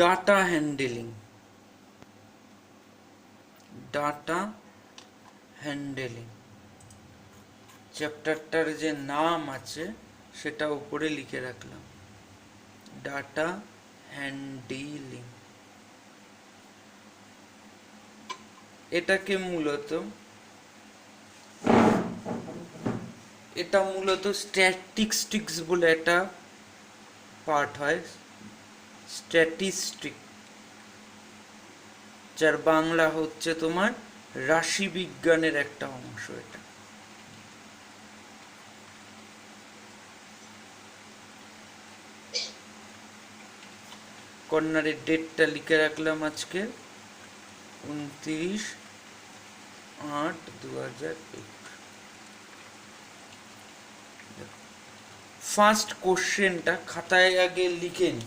Data handling. Data handling চ্যাপ্টারটার যে নাম আছে সেটা উপরে লিখে রাখলাম, ডাটা হ্যান্ডলিং। এটাকে মূলত স্ট্যাটিস্টিক্স বলে একটা পার্ট হয়, স্ট্যাটিস্টিক, যার বাংলা হচ্ছে তোমার রাশি বিজ্ঞানের একটা অংশ। এটা কর্নারের ডেটটা লিখে রাখলাম আজকে 29/8/2021। ফার্স্ট কোশ্চেনটা খাতায় আগে লিখে নি,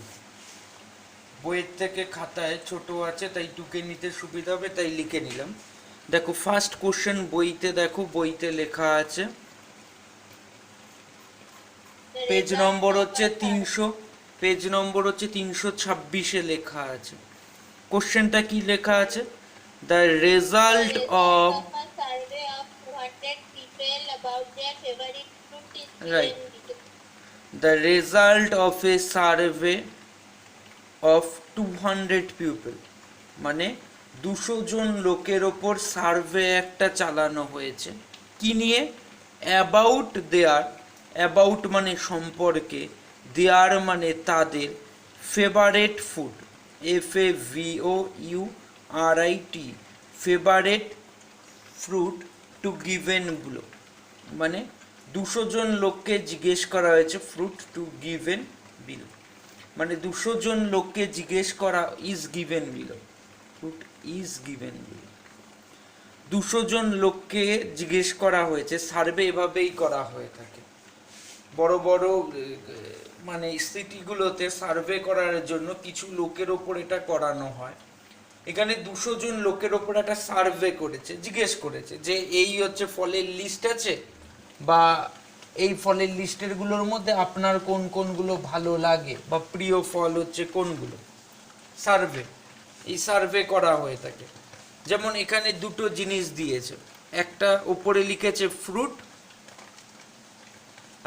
বইয়ের থেকে খাতায় ছোট আছে তাই টুকে নিতে সুবিধা হবে, তাই লিখে নিলাম। দেখো ফার্স্ট কোশ্চেন বইতে, দেখো বইতে লেখা আছে, পেজ নম্বর হচ্ছে 326-এ লেখা আছে। কোশ্চেনটা কি লেখা আছে? The result of, right, the result of A survey of 200 people, মানে 200 জন লোকের ওপর সার্ভে একটা চালানো হয়েছে। কি নিয়ে? অ্যাবাউট দেয়ার, অ্যাবাউট মানে সম্পর্কে, দেয়ার মানে তাদের, favourite food, FAVOURIT, favourite fruit two given গুলো, মানে 200 জন লোককে জিজ্ঞেস করা হয়েছে, ফ্রুট টু গিভেন বিল, মানে 200 জন লোককে জিজ্ঞেস করা, is given below, fruit is given below, 200 জন লোককে জিজ্ঞেস করা হয়েছে। সার্ভে এভাবেই করা হয়ে থাকে বড় বড় মানে সিটিগুলোতে, সার্ভে করার জন্য কিছু লোকের ওপর এটা করানো হয়। এখানে 200 জন লোকের ওপর একটা সার্ভে করেছে, জিজ্ঞেস করেছে যে এই হচ্ছে ফলের লিস্ট আছে, বা এই ফলের লিস্টের গুলোর মধ্যে আপনার কোন কোনগুলো ভালো লাগে বা প্রিয় ফল হচ্ছে কোনগুলো। সার্ভে, এই সার্ভে করা হয়ে থাকে। যেমন এখানে দুটো জিনিস দিয়েছে, একটা উপরে লিখেছে ফ্রুট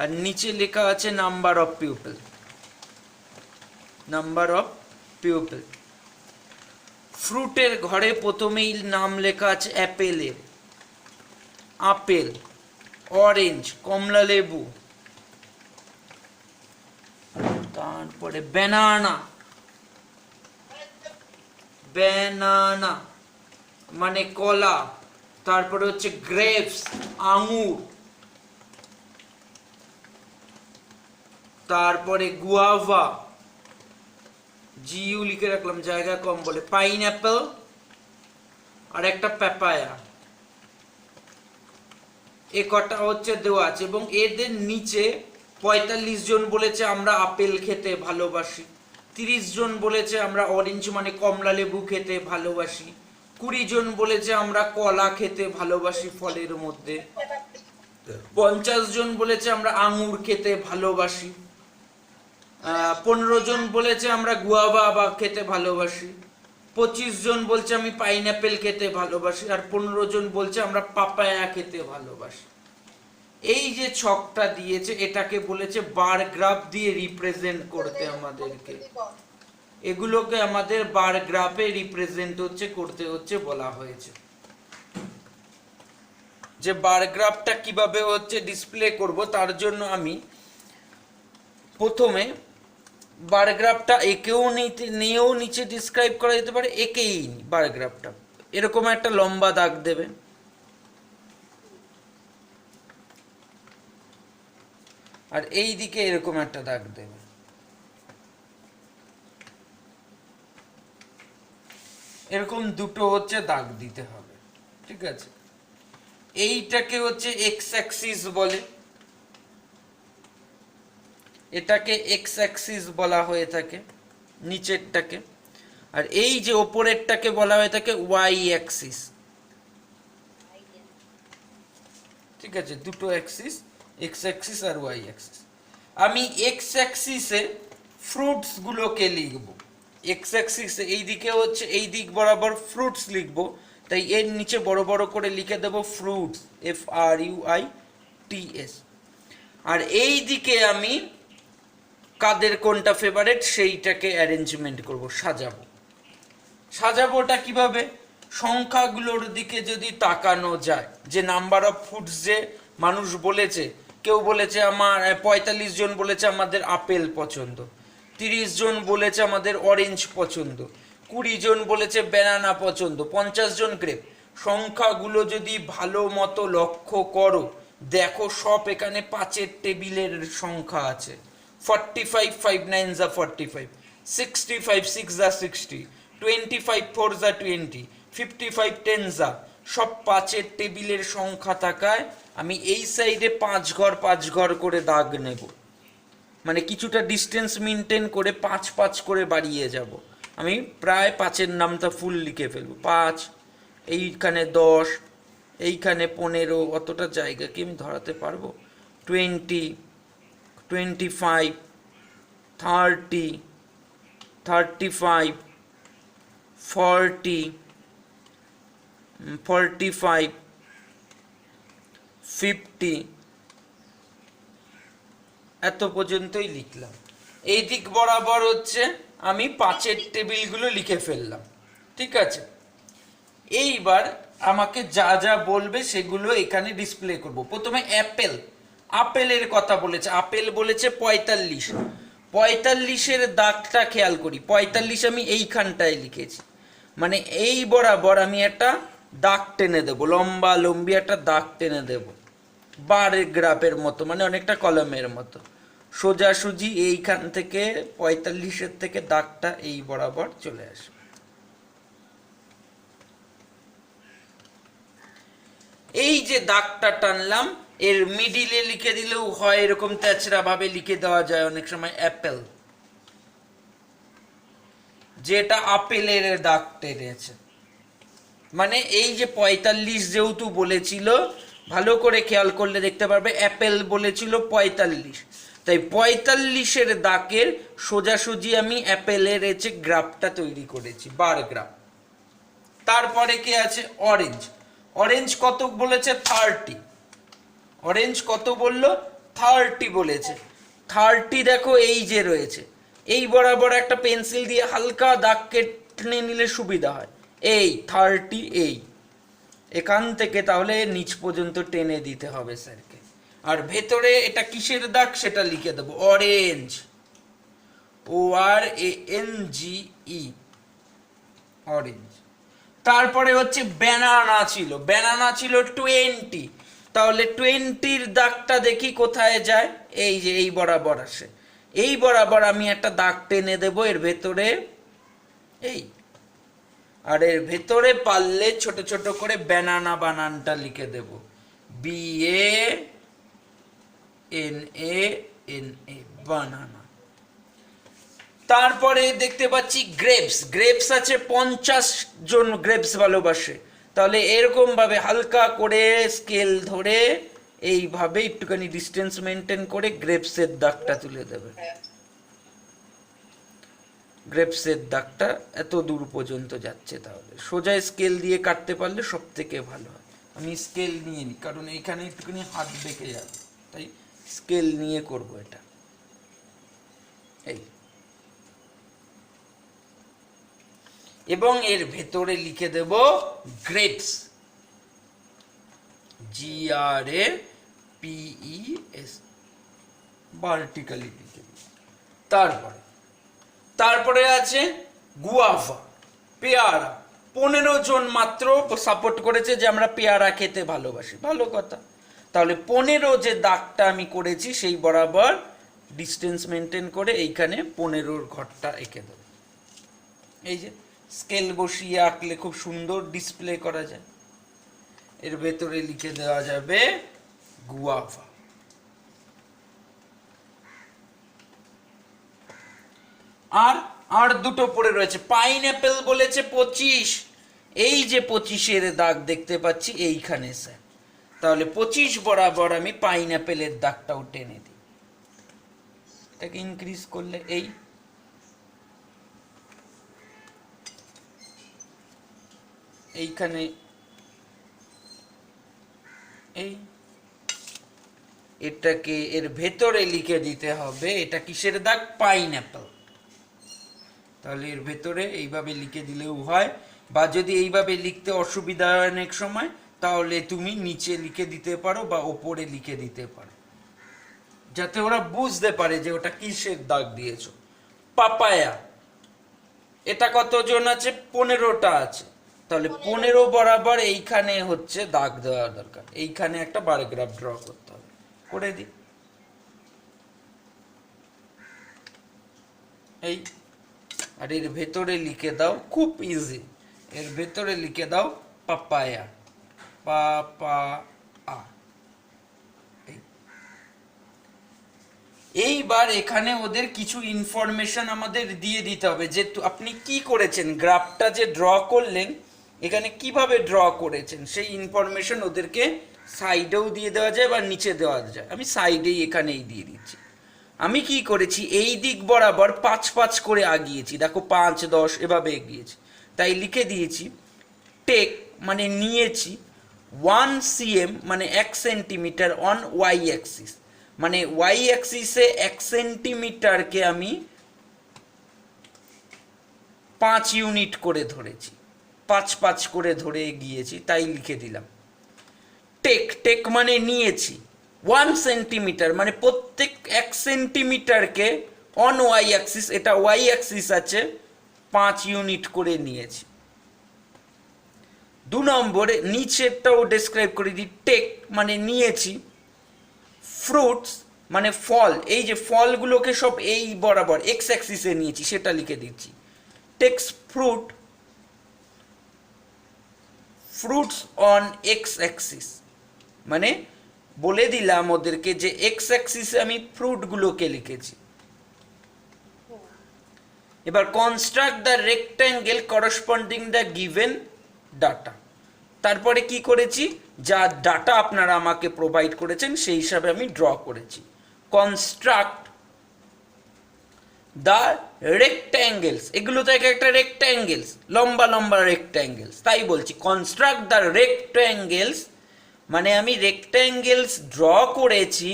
আর নিচে লেখা আছে number of people, number of people. ফ্রুটের ঘরে প্রথমেই নাম লেখা আছে অ্যাপেলের, আপেল, অরেঞ্জ কমলা লেবু, তারপরে ব্যানানা, ব্যানানা মানে কলা, তারপরে হচ্ছে গ্রেপস আঙুর, তারপরে গুয়াভা, জিইউ লিখে রাখলাম জায়গা কম বলে, পাইনঅ্যাপেল আর একটা পেপায়া। এ কটা হচ্ছে দেওয়া আছে এবং এদের নিচে 45 জন বলেছে আমরা আপেল খেতে ভালোবাসি, 30 জন বলেছে আমরা অরেঞ্জ মানে কমলা লেবু খেতে ভালোবাসি, 20 জন বলেছে আমরা কলা খেতে ভালোবাসি ফলের মধ্যে, 50 জন বলেছে আমরা আঙুর খেতে ভালোবাসি, 15 জন বলেছে আমরা গুয়াভা বা খেতে ভালোবাসি, 25 জন বলছে আমি পাইনঅ্যাপেল খেতে ভালোবাসি, আর 15 জন বলছে আমরা পাপায়া খেতে ভালোবাসি। এই যে ছকটা দিয়েছে এটাকে বলেছে বার গ্রাফ দিয়ে রিপ্রেজেন্ট করতে আমাদেরকে, এগুলোকে আমাদের বার গ্রাফে রিপ্রেজেন্ট করতে বলা হয়েছে। যে বার গ্রাফটা কিভাবে ডিসপ্লে করব তার জন্য আমি প্রথমে বার গ্রাফটা একেও নিয়েও নিচে ডিসক্রাইব করা যেতে পারে, একেই বার গ্রাফটা এরকম একটা লম্বা দাগ দেবে, আর এই দিকে এরকম একটা দাগ দেবে। এরকম দুটো দাগ দিতে হবে, ঠিক আছে। এইটাকে এক্স অ্যাক্সিস বলে, এটাকে এক্স অ্যাক্সিস বলা হয়ে থাকে নিচেরটাকে, আর এই যে ওপরেরটাকে বলা হয়ে থাকে ওয়াই অ্যাক্সিস, ঠিক আছে। দুটো অ্যাক্সিস, এক্স অ্যাক্সিস আর ওয়াই অ্যাক্সিস। আমি এক্স অ্যাক্সিসে ফ্রুটস গুলোকে লিখব, এক্স অ্যাক্সিস এই দিকে হচ্ছে, এই দিক বরাবর ফ্রুটস লিখবো, তাই এর নিচে বড় বড় করে লিখে দেবো ফ্রুটস, FRUITS। আর এই দিকে আমি কাদের কোনটা ফেভারেট সেইটাকে অ্যারেঞ্জমেন্ট করব, সাজাবো। সাজাবোটা কিভাবে? সংখ্যাগুলোর দিকে যদি তাকানো যায়, যে নাম্বার অফ ফুডস যে মানুষ বলেছে, কেউ বলেছে আমার 45 জন বলেছে আমাদের আপেল পছন্দ, 30 জন বলেছে আমাদের অরেঞ্জ পছন্দ, 20 জন বলেছে ব্যানানা পছন্দ, 50 জন গ্রেপ। সংখ্যাগুলো যদি ভালো মতো লক্ষ্য করো, দেখো সব এখানে 5-এর টেবিলের সংখ্যা আছে। 45 5 9 যা 45, 65 6 যা 60, 25 4 যা 20, 55 10 যা, সব 5-এর টেবিলের সংখ্যা থাকায় আমি এই সাইডে 5 ঘর 5 ঘর করে দাগ নেব, মানে কিছুটা ডিস্টেন্স মেনটেন করে 5 5 করে বাড়িয়ে যাব। আমি প্রায় 5-এর নামটা ফুল লিখে ফেলবো, 5, এইখানে 10, এইখানে 15, অতটা জায়গা কি আমি ধরাতে পারবো? 20, 25, 30, 35, 40, 45, 50, এত পর্যন্তই লিখলাম। এই দিক বরাবর হচ্ছে আমি 5-এর টেবিলগুলো লিখে ফেললাম, ঠিক আছে। এইবার আমাকে যা যা বলবে সেগুলো এখানে ডিসপ্লে করব। প্রথমে অ্যাপেল, আপেলের কথা বলেছে, আপেল বলেছে 45, 45-এর দাগটা খেয়াল করি, 45 আমি এইখানটায় লিখেছি, মানে এই বরাবর আমি একটা দাগ টেনে দেবো, লম্বা লম্বি একটা দাগ টেনে দেবো, বার গ্রাফের মতো, মানে অনেকটা কলমের মতো, সোজাসুজি এইখান থেকে 45-এর থেকে দাগটা এই বরাবর চলে আসে। এই যে দাগটা টানলাম, এর মিডিলে লিখে দিলেও হয়, এরকম তেচরা ভাবে লিখে দেওয়া যায় অনেক সময় অ্যাপেল, যেটা আপেলের দাগ টেনেছে। মানে এই যে 45 যেহেতু বলেছিল, ভালো করে খেয়াল করলে দেখতে পারবে অ্যাপেল বলেছিল 45, তাই 45-এর দাগের সোজাসুজি আমি অ্যাপেলের এসে গ্রাফটা তৈরি করেছি, বার গ্রাফ। তারপরে কি আছে? অরেঞ্জ, অরেঞ্জ কত বলেছে? 30, অরেঞ্জ কত বললো? 30 বলেছে। 30 দেখো এই যে রয়েছে, এই বরাবর একটা পেন্সিল দিয়ে হালকা দাগ কেটে নিলে সুবিধা হয়, এই 30, এই এখান থেকে তাহলে নিচ পর্যন্ত টেনে দিতে হবে স্যারকে। আর ভেতরে এটা কিসের দাগ সেটা লিখে দেবো, অরেঞ্জ, ORANGE, অরেঞ্জ। তারপরে হচ্ছে ব্যানানা ছিল, ব্যানানা ছিল 20, তাহলে 20-র দাগটা দেখি কোথায় যায়, এই যে এই বরাবর আসে, এই বরাবর আমি একটা দাগ টেনে দেবো এর ভেতরে, এই, আর এর ভেতরে পারলে ছোট ছোট করে ব্যানানা বানানটা লিখে দেব, BANANA, বানানা। তারপরে দেখতে পাচ্ছি গ্রেপস, গ্রেপস আছে 50 জন গ্রেপস ভালোবাসে, তাহলে এরকম ভাবে হালকা করে স্কেল ধরে এইভাবে একটুখানি ডিস্টেন্স মেনটেন করে গ্রেপসের দাগটা তুলে দেবে, গ্রেপসের দাগটা এত দূর পর্যন্ত যাচ্ছে, তাহলে সোজা স্কেল দিয়ে কাটতে পারলে সব থেকে ভালো হয়। আমি স্কেল নিয়ে নিই, কারণ এইখানে একটুখানি হাত বেঁকে যাবে, তাই স্কেল নিয়ে করব এটা। এই, এবং এর ভেতরে লিখে দেব গ্রেপস, GRAPES, ভার্টিক্যালি লিখে দেব। তারপরে আছে গুয়াভা, পেয়ারা, 15 জন মাত্র সাপোর্ট করেছে যে আমরা পেয়ারা খেতে ভালোবাসি, ভালো কথা। তাহলে 15 যে দাগটা আমি করেছি সেই বরাবর ডিস্টেন্স মেনটেন করে এইখানে 15-র ঘরটা এঁকে দেব। এই যে স্কেল বসিয়ে আঁকলে খুব সুন্দর ডিসপ্লে করা যায়। এর ভেতরে লিখে দেওয়া যাবে গুয়াভা। আর দুটো পড়ে রয়েছে, পাইনঅ্যাপেল বলেছে 25, এই যে 25-এর দাগ দেখতে পাচ্ছি এইখানে স্যার, তাহলে 25 বরাবর আমি পাইনঅ্যাপেলের দাগটাও টেনে দিই, এটাকে ইনক্রিজ করলে এই এইখানে এই এটাকে এর ভেতরে লিখে দিতে হবে। এটা কিসের দাগ? পাইনঅ্যাপল। তাহলে এর ভেতরে এইভাবে লিখে দিলেও হয়, বা যদি এইভাবে লিখতে অসুবিধা হয় অনেক সময়, তাহলে তুমি নিচে লিখে দিতে পারো বা ওপরে লিখে দিতে পারো, যাতে ওরা বুঝতে পারে যে ওটা কিসের দাগ দিয়েছো। পাপায়া, এটা কতজন আছে? 15টা আছে। তাহলে 15 বরাবর এইখানে হচ্ছে দাগ দেওয়া দরকার, এইখানে একটা বার গ্রাফ ড্র করতে হবে। করে দিই, এই, আর এর ভেতরে লিখে দাও, খুব ইজি, এর ভেতরে লিখে দাও পাপায়া, পাপা আ। এইবার এখানে ওদের কিছু ইনফরমেশন আমাদের দিয়ে দিতে হবে, যে আপনি কি করেছেন, গ্রাফটা যে ড্র করলেন এখানে কিভাবে ড্র করেছেন সেই ইনফরমেশন ওদেরকে সাইডেও দিয়ে দেওয়া যায় বা নিচে দেওয়া যায়। আমি সাইডেই এখানেই দিয়ে দিচ্ছি। আমি কি করেছি, এই দিক বরাবর 5 করে আগিয়েছি, দেখো 5, 10 এভাবে এগিয়েছি। তাই লিখে দিয়েছি টেক মানে নিয়েছি 1 cm মানে 1 সেন্টিমিটার অন ওয়াই অ্যাক্সিস, মানে ওয়াই অ্যাক্সিসে 1 সেন্টিমিটারকে আমি 5 ইউনিট করে ধরেছি, 5 করে ধরে গিয়েছি, তাই লিখে দিলাম। টেক মানে নিয়েছি, 1 সেন্টিমিটার মানে প্রত্যেক 1 সেন্টিমিটারকে অন ওয়াই অ্যাক্সিস, এটা ওয়াই অ্যাক্সিস আছে, 5 ইউনিট করে নিয়েছি। 2 নম্বরে নিচেরটাও ডেসক্রাইব করে দিই। টেক মানে নিয়েছি, ফ্রুটস মানে ফল, এই যে ফলগুলোকে সব এই বরাবর এক্স অ্যাক্সিসে নিয়েছি, সেটা লিখে দিচ্ছি। Takes fruits on x axis, মানে বলে দিলাম ওদেরকে যে এক্স অ্যাক্সিসে আমি ফ্রুটগুলোকে লিখেছি। এবার construct the rectangle corresponding the given data. তারপরে কি করেছি, যা ডাটা আপনারা আমাকে প্রোভাইড করেছেন সেই হিসাবে আমি ড্র করেছি। কনস্ট্রাক্ট দ্য রেক্ট্যাঙ্গেলস, এগুলো তো একটা রেক্ট্যাঙ্গেলস, লম্বা লম্বা রেক্ট্যাঙ্গেলস, তাই বলছি কনস্ট্রাক্ট দ্য রেক্ট্যাঙ্গেলস, মানে আমি রেক্ট্যাঙ্গেলস ড্র করেছি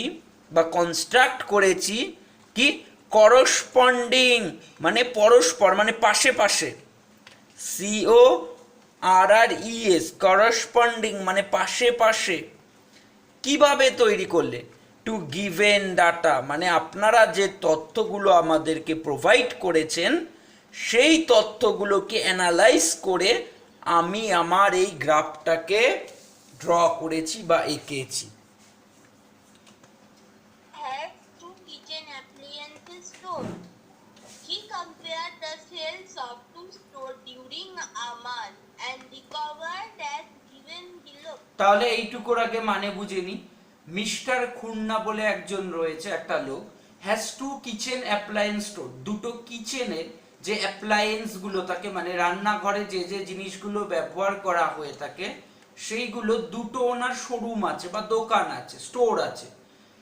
বা কনস্ট্রাক্ট করেছি কি করসপন্ডিং মানে পরস্পর, মানে পাশে পাশে, CORRES করসপন্ডিং মানে পাশে পাশে। কিভাবে তৈরি করলে? টু গিভেন ডাটা, মানে আপনারা যে তথ্যগুলো আমাদেরকে প্রোভাইড করেছেন সেই তথ্যগুলোকে অ্যানালাইজ করে আমি আমার এই গ্রাফটাকে ড্র করেছি বা এঁকেছি। Has two kitchen appliances store. He compared the sales of two stores during a month and recovered as given below. তাহলে এইটুকুর আগে মানে বুঝে নি। মিস্টার খুন্না বলে একজন রয়েছে, একটা লোক, has to kitchen appliance store, দুটো কিচেনের যে অ্যাপ্লায়েন্স গুলো থাকে, মানে রান্নাঘরে যে যে জিনিসগুলো ব্যবহার করা হয়ে থাকে সেইগুলো দুটো ওনার শোরুম আছে বা দোকান আছে, স্টোর আছে।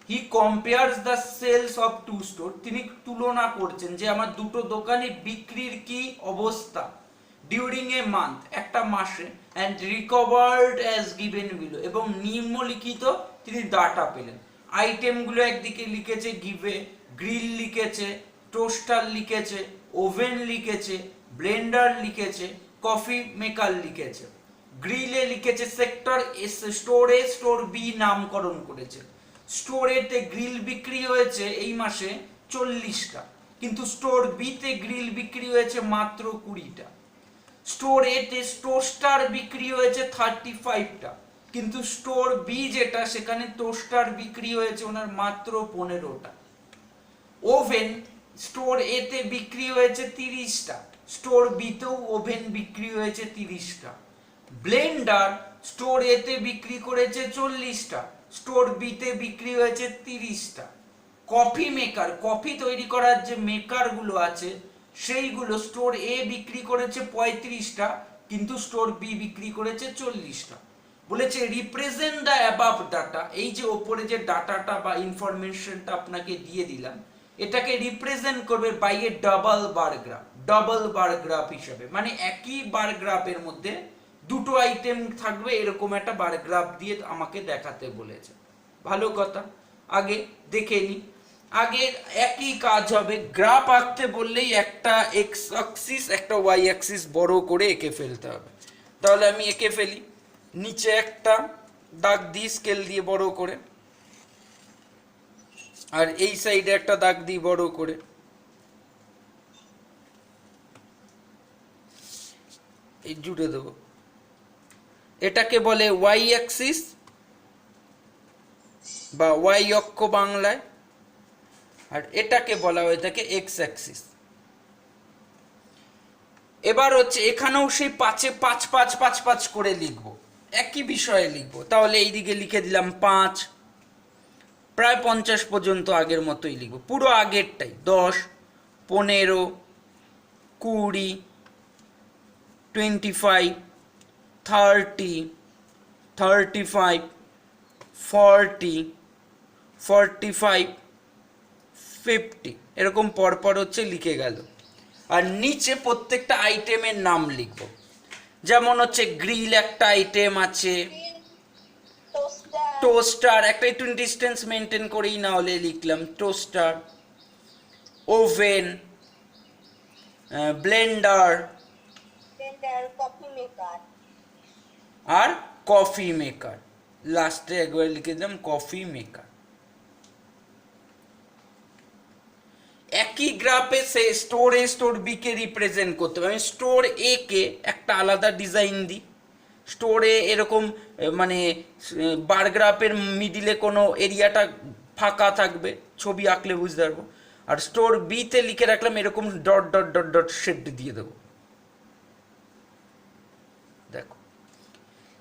He compares the sales of two store, তিনি তুলনা করছেন যে আমার দুটো দোকানে বিক্রির কি অবস্থা ডিউরিং এ মান্থ, একটা মাসে, and recovered as given below, এবং নিম্নলিখিত তিনি ডাটা পেলেন। আইটেমগুলো একদিকে লিখেছে গিভে, গ্রিল লিখেছে, টোস্টার লিখেছে, ওভেন লিখেছে, ব্লেন্ডার লিখেছে, কফি মেকার লিখেছে। গ্রিলে লিখেছে সেক্টর স্টোরে স্টোর বি নামকরণ করেছে। স্টোরেতে গ্রিল বিক্রি হয়েছে এই মাসে 40টা, কিন্তু স্টোর বিতে গ্রিল বিক্রি হয়েছে মাত্র 20টা। স্টোর এতে টোস্টার বিক্রি হয়েছে 35টা, কিন্তু স্টোর বি যেটা সেখানে টোস্টার বিক্রি হয়েছে ওনার মাত্র 15টা। ওভেন স্টোর এতে বিক্রি হয়েছে 30টা, স্টোর বিতেও ওভেন বিক্রি হয়েছে 30টা। ব্লেন্ডার স্টোর এতে বিক্রি করেছে 40টা, স্টোর বিতে বিক্রি হয়েছে 30টা। কফি মেকার, কফি তৈরি করার যে মেকারগুলো আছে সেইগুলো স্টোর এ বিক্রি করেছে 35টা, কিন্তু স্টোর বি বিক্রি করেছে 40টা। বলেছে রিপ্রেজেন্ট দ্য অ্যাবাভ ডাটা, এই যে ওপরে যে ডাটাটা বা ইনফরমেশনটা আপনাকে দিয়ে দিলাম এটাকে রিপ্রেজেন্ট করবে by a double bar graph, double bar graph হিসেবে, মানে একই বার গ্রাফের মধ্যে দুটো আইটেম থাকবে এরকম একটা বার গ্রাফ দিয়ে আমাকে দেখাতে বলেছে। ভালো কথা, আগে দেখে নি। আগে একই কাজ হবে, গ্রাফ আঁকতে বললেই একটা এক্স অ্যাক্সিস একটা ওয়াই অ্যাক্সিস বড় করে এঁকে ফেলতে হবে। তাহলে আমি এঁকে ফেলি, নিচে একটা দাগ দিই স্কেল দিয়ে বড় করে, আর এই সাইডে একটা দাগ দিই বড় করে। এই জুড়ে দেবো। এটাকে বলে ওয়াই অ্যাক্সিস বা ওয়াই অক্ষ বাংলায়, আর এটাকে বলা হয়ে থাকে এক্স অ্যাক্সিস। এবার হচ্ছে এখানেও সেই 5 করে লিখবো, একই বিষয়ে লিখবো। তাহলে এইদিকে লিখে দিলাম 5, প্রায় 50 পর্যন্ত আগের মতোই লিখবো, পুরো আগেরটাই। 10, 15, 20, 25, 30, 35, 40, 45, 50 এরকম পরপর হচ্ছে লিখে গেল। আর নিচে প্রত্যেকটা আইটেমের নাম লিখবো। যেমন হচ্ছে গ্রিল একটা আইটেম আছে, টোস্টার একটা, একটু ডিস্টেন্স মেনটেন করেই না হলে লিখলাম toaster, oven, blender, coffee maker, আর কফি মেকার। লাস্টে একবার লিখে দিলাম কফি মেকার। একই গ্রাফে সে স্টোর এ স্টোর বি কে রিপ্রেজেন্ট করতে হবে। আমি স্টোর এ কে একটা আলাদা ডিজাইন দিই, স্টোর এ এরকম মানে বার গ্রাফের মিডিলে কোনো এরিয়াটা ফাঁকা থাকবে, ছবি আঁকলে বুঝতে পারবো। আর স্টোর বি তে লিখে রাখলাম এরকম dot dot dot dot shade দিয়ে দেবো। দেখো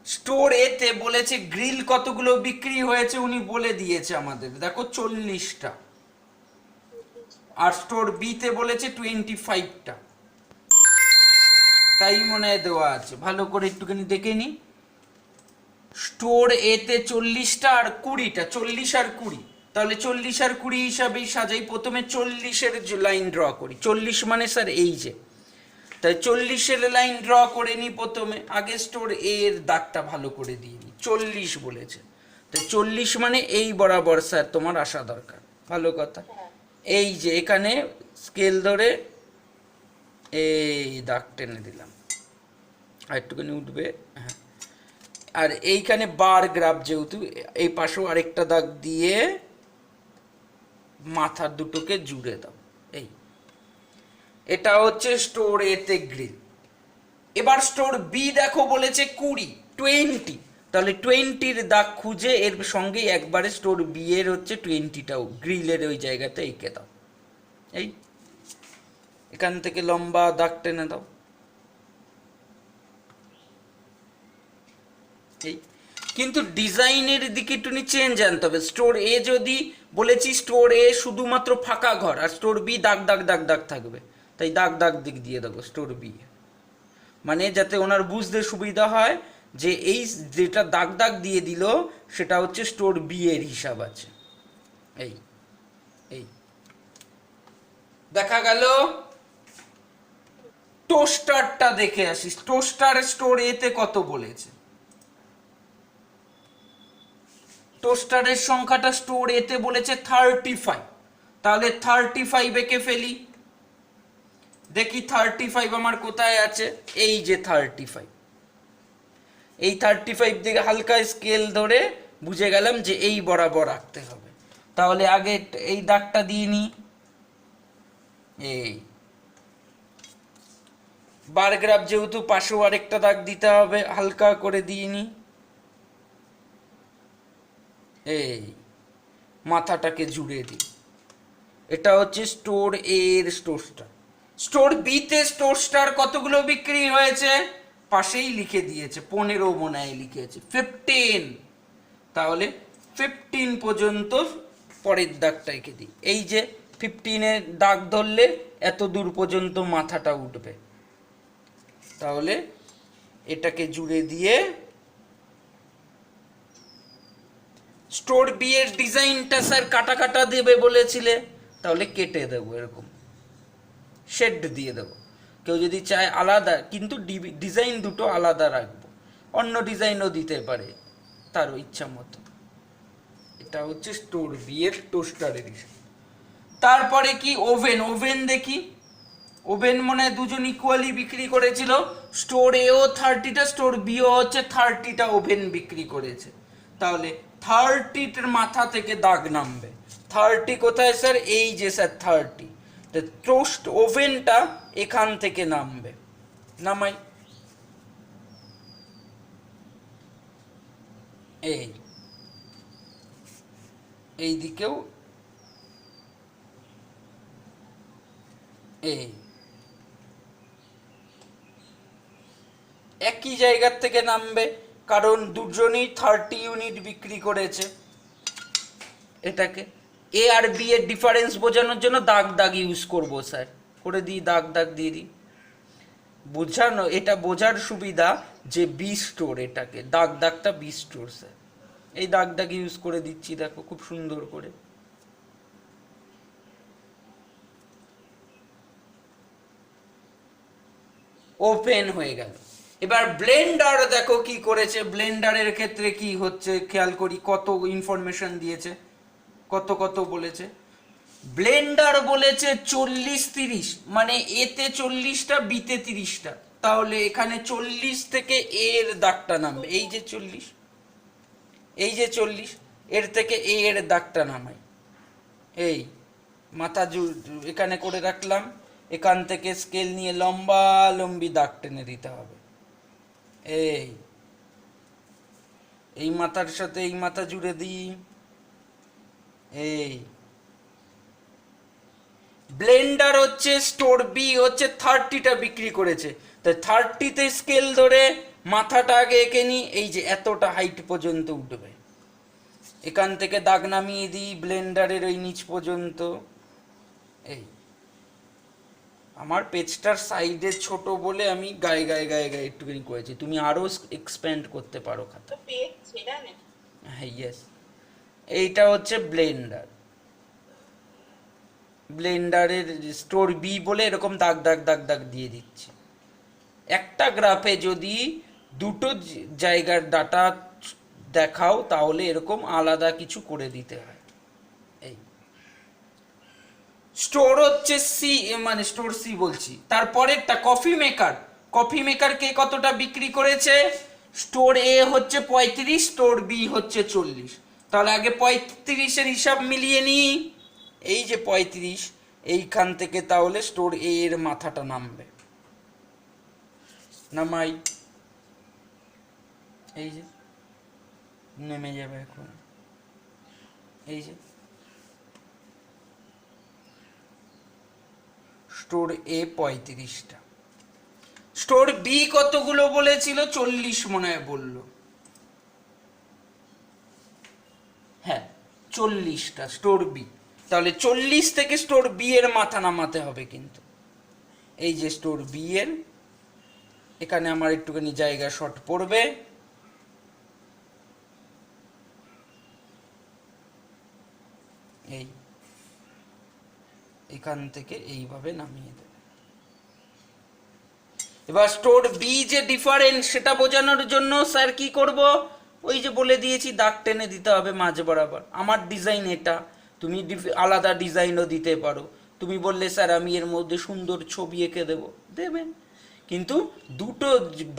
স্টোর এ তে বলেছে গ্রিল কতগুলো বিক্রি হয়েছে উনি বলে দিয়েছে আমাদের, দেখো 40টা। আর স্টোর বি তে বলেছে 25টা, তাই মনে হয় দেওয়া আছে। ভালো করে একটুখানি দেখে নি। স্টোর এ তে 40টা আর 20টা, 40 আর 20, তাহলে 40 আর 20 হিসাবেই সাজাই। প্রথমে 40-এর লাইন ড্র করি। 40 মানে স্যার এই যে, তাই 40-এর লাইন ড্র করে নি প্রথমে। আগে স্টোর এ এর দাগটা ভালো করে দিয়ে নি, 40 বলেছে, তাই 40 মানে এই বরাবর স্যার তোমার আসা দরকার। ভালো কথা, এই যে এখানে স্কেল ধরে এই দাগ টেনে দিলাম, আর একটুখানি উঠবে। হ্যাঁ, আর এইখানে বার গ্রাফ যেহেতু, এই পাশেও আরেকটা দাগ দিয়ে মাথার দুটোকে জুড়ে দাও। এই এটা হচ্ছে স্টোর এ তে গ্রিল। এবার স্টোর বি দেখো বলেছে 20, তাহলে 20-র দাগ খুঁজে এর সঙ্গে একবারে স্টোর বি এর হচ্ছে 20টাও গ্রিলের ওই জায়গাতে এঁকে দাও। এই এখান থেকে লম্বা দাগ টেনে দাও। এই কিন্তু ডিজাইনের দিকে একটু চেঞ্জ আনতে হবে। স্টোর এ যদি বলেছি স্টোর এ শুধুমাত্র ফাঁকা ঘর, আর স্টোর বি দাগ দাগ দাগ দাগ থাকবে, তাই দাগ দাগ দিক দিয়ে দেবো স্টোর বি, মানে যাতে ওনার বুঝতে সুবিধা হয় যে এই যেটা দাগ দাগ দিয়ে দিল সেটা হচ্ছে স্টোর বি এর হিসাব আছে। এই এই দেখা গেল। টোস্টারটা দেখে আসিস, টোস্টার স্টোর এ তে কত বলেছে। টোস্টারের সংখ্যাটা স্টোর এ তে বলেছে 35, তাহলে 35 এঁকে ফেলি। দেখি 35 আমার কোথায় আছে, এই যে 35। এই 35 দিকে হালকা স্কেল ধরে বুঝে গেলাম যে এই বরাবর রাখতে হবে। তাহলে আগে এই দাগটা দিয়ে নি, এই বার গ্রাফ যেহেতু পাশেও আরেকটা দাগ দিতে হবে, হালকা করে দিয়ে নি। এই মাথাটাকে জুড়ে দিই। এটা হচ্ছে স্টোর এ এর স্টোর স্টার। স্টোর বি তে স্টোর স্টার কতগুলো বিক্রি হয়েছে পাশেই লিখে দিয়েছে, 15 মনে হয় লিখেছে, 15। তাহলে 15 পর্যন্ত পরের দাগটা এঁকে দিই। এই যে 15-এর দাগ ধরলে এত দূর পর্যন্ত মাথাটা উঠবে, তাহলে এটাকে জুড়ে দিয়ে স্টোর বি এর ডিজাইনটা স্যার কাটা কাটা দেবে বলেছিলে, তাহলে কেটে দেবো, এরকম শেড দিয়ে দেবো। কেউ যদি চায় আলাদা, কিন্তু ডিজাইন দুটো আলাদা রাখবো। অন্য ডিজাইনও দিতে পারে তার ইচ্ছা মতো। এটা হচ্ছে স্টোর বি এর টোস্টারের হিসাব। তারপরে কি ওভেন, ওভেন দেখি। ওভেন মনে হয় দুজন ইকুয়ালি বিক্রি করেছিল, স্টোর এও 30টা, স্টোর বিও হচ্ছে 30টা ওভেন বিক্রি করেছে। তাহলে 30-র মাথা থেকে দাগ নামবে। 30 কোথায় স্যার? এই যে স্যার 30, টোস্ট ওভেনটা এখান থেকে নামবে। নামাই, এই দিকেও একই জায়গার থেকে নামবে, কারণ দুজনই 30 ইউনিট বিক্রি করেছে। এটাকে এ আর বি এর ডিফারেন্স বোঝানোর জন্য দাগ দাগ ইউজ করব স্যার, করে দিই, দাগ দাগ দিয়ে দিই। বোঝানো, এটা বোঝার সুবিধা যে বি স্টোর, এটাকে দাগ দাগটা বি স্টোর স্যার, এই দাগ দাগ ইউজ করে দিচ্ছি, দেখো খুব সুন্দর করে। ওপেন হয়ে গেল। এবার ব্লেন্ডার দেখো কি করেছে। ব্লেন্ডারের ক্ষেত্রে কি হচ্ছে খেয়াল করি, কত ইনফরমেশন দিয়েছে, কত কত বলেছে। ব্লেন্ডার বলেছে 40-30, মানে এতে 40টা, বিতে 30টা। তাহলে এখানে 40 থেকে এর দাগটা নামবে, এই যে 40, এই যে 40, এর থেকে এর দাগটা নামাই। এই মাথা এখানে করে রাখলাম, এখান থেকে স্কেল নিয়ে লম্বা লম্বি দাগ টেনে দিতে হবে। এই মাথার সাথে এই মাথা জুড়ে দিই। এই ব্লেন্ডার হচ্ছে স্টোর বি হচ্ছে 30টা বিক্রি করেছে, তাই 30তে স্কেল ধরে মাথাটা আগে এঁকে নিই, এই যে এতটা হাইট পর্যন্ত উঠবে। এখান থেকে দাগ নামিয়ে দিই ব্লেন্ডারের ওই নিচ পর্যন্ত। এই আমার পেজটার সাইডে ছোট বলে আমি গায়ে গায়ে গায়ে গায়ে একটুখানি করেছি, তুমি আরো এক্সপ্যান্ড করতে পারো খাতা। হ্যাঁ, ইয়েস। এইটা হচ্ছে ব্লেন্ডার। ব্লেন্ডারের স্টোর বি বলে এরকম দাগ দাগ দাগ দাগ দিয়ে দিচ্ছি। একটা গ্রাফে যদি দুটো জায়গার ডাটা দেখাও তাহলে এরকম আলাদা কিছু করে দিতে হয়। এই স্টোর হচ্ছে সি, মানে স্টোর সি বলছি। তারপরেরটা কফি মেকার। কফি মেকার কে কতটা বিক্রি করেছে? স্টোর এ হচ্ছে 35, স্টোর বি হচ্ছে 40। তাহলে আগে 35-এর হিসাব মিলিয়ে নিই। এই যে 35, এইখান থেকে তাহলে স্টোর এ এর মাথাটা নামবে। নামাই, এই যে নেমে যাবে এখন, এই যে স্টোর এ 35টা। স্টোর বি কতগুলো বলেছিল? 40 মনে হয় বললো। হ্যাঁ, 40টা স্টোর বি। তাহলে 40 থেকে স্টোর বি এর মাথা নামাতে হবে কিন্তু। এই যে স্টোর বি এর, এখানে আমার একটুখানি জায়গা শর্ট পড়বে। এই এখান থেকে এইভাবে নামিয়ে দেবে। এবার স্টোর বি যে ডিফারেন্স সেটা বোঝানোর জন্য স্যার কি করব, ওই যে বলে দিয়েছি দাগ টেনে দিতে হবে মাঝ বরাবর। আমার ডিজাইন এটা, তুমি আলাদা ডিজাইনও দিতে পারো। তুমি বললে স্যার আমি এর মধ্যে সুন্দর ছবি এঁকে দেবো, দেবেন, কিন্তু দুটো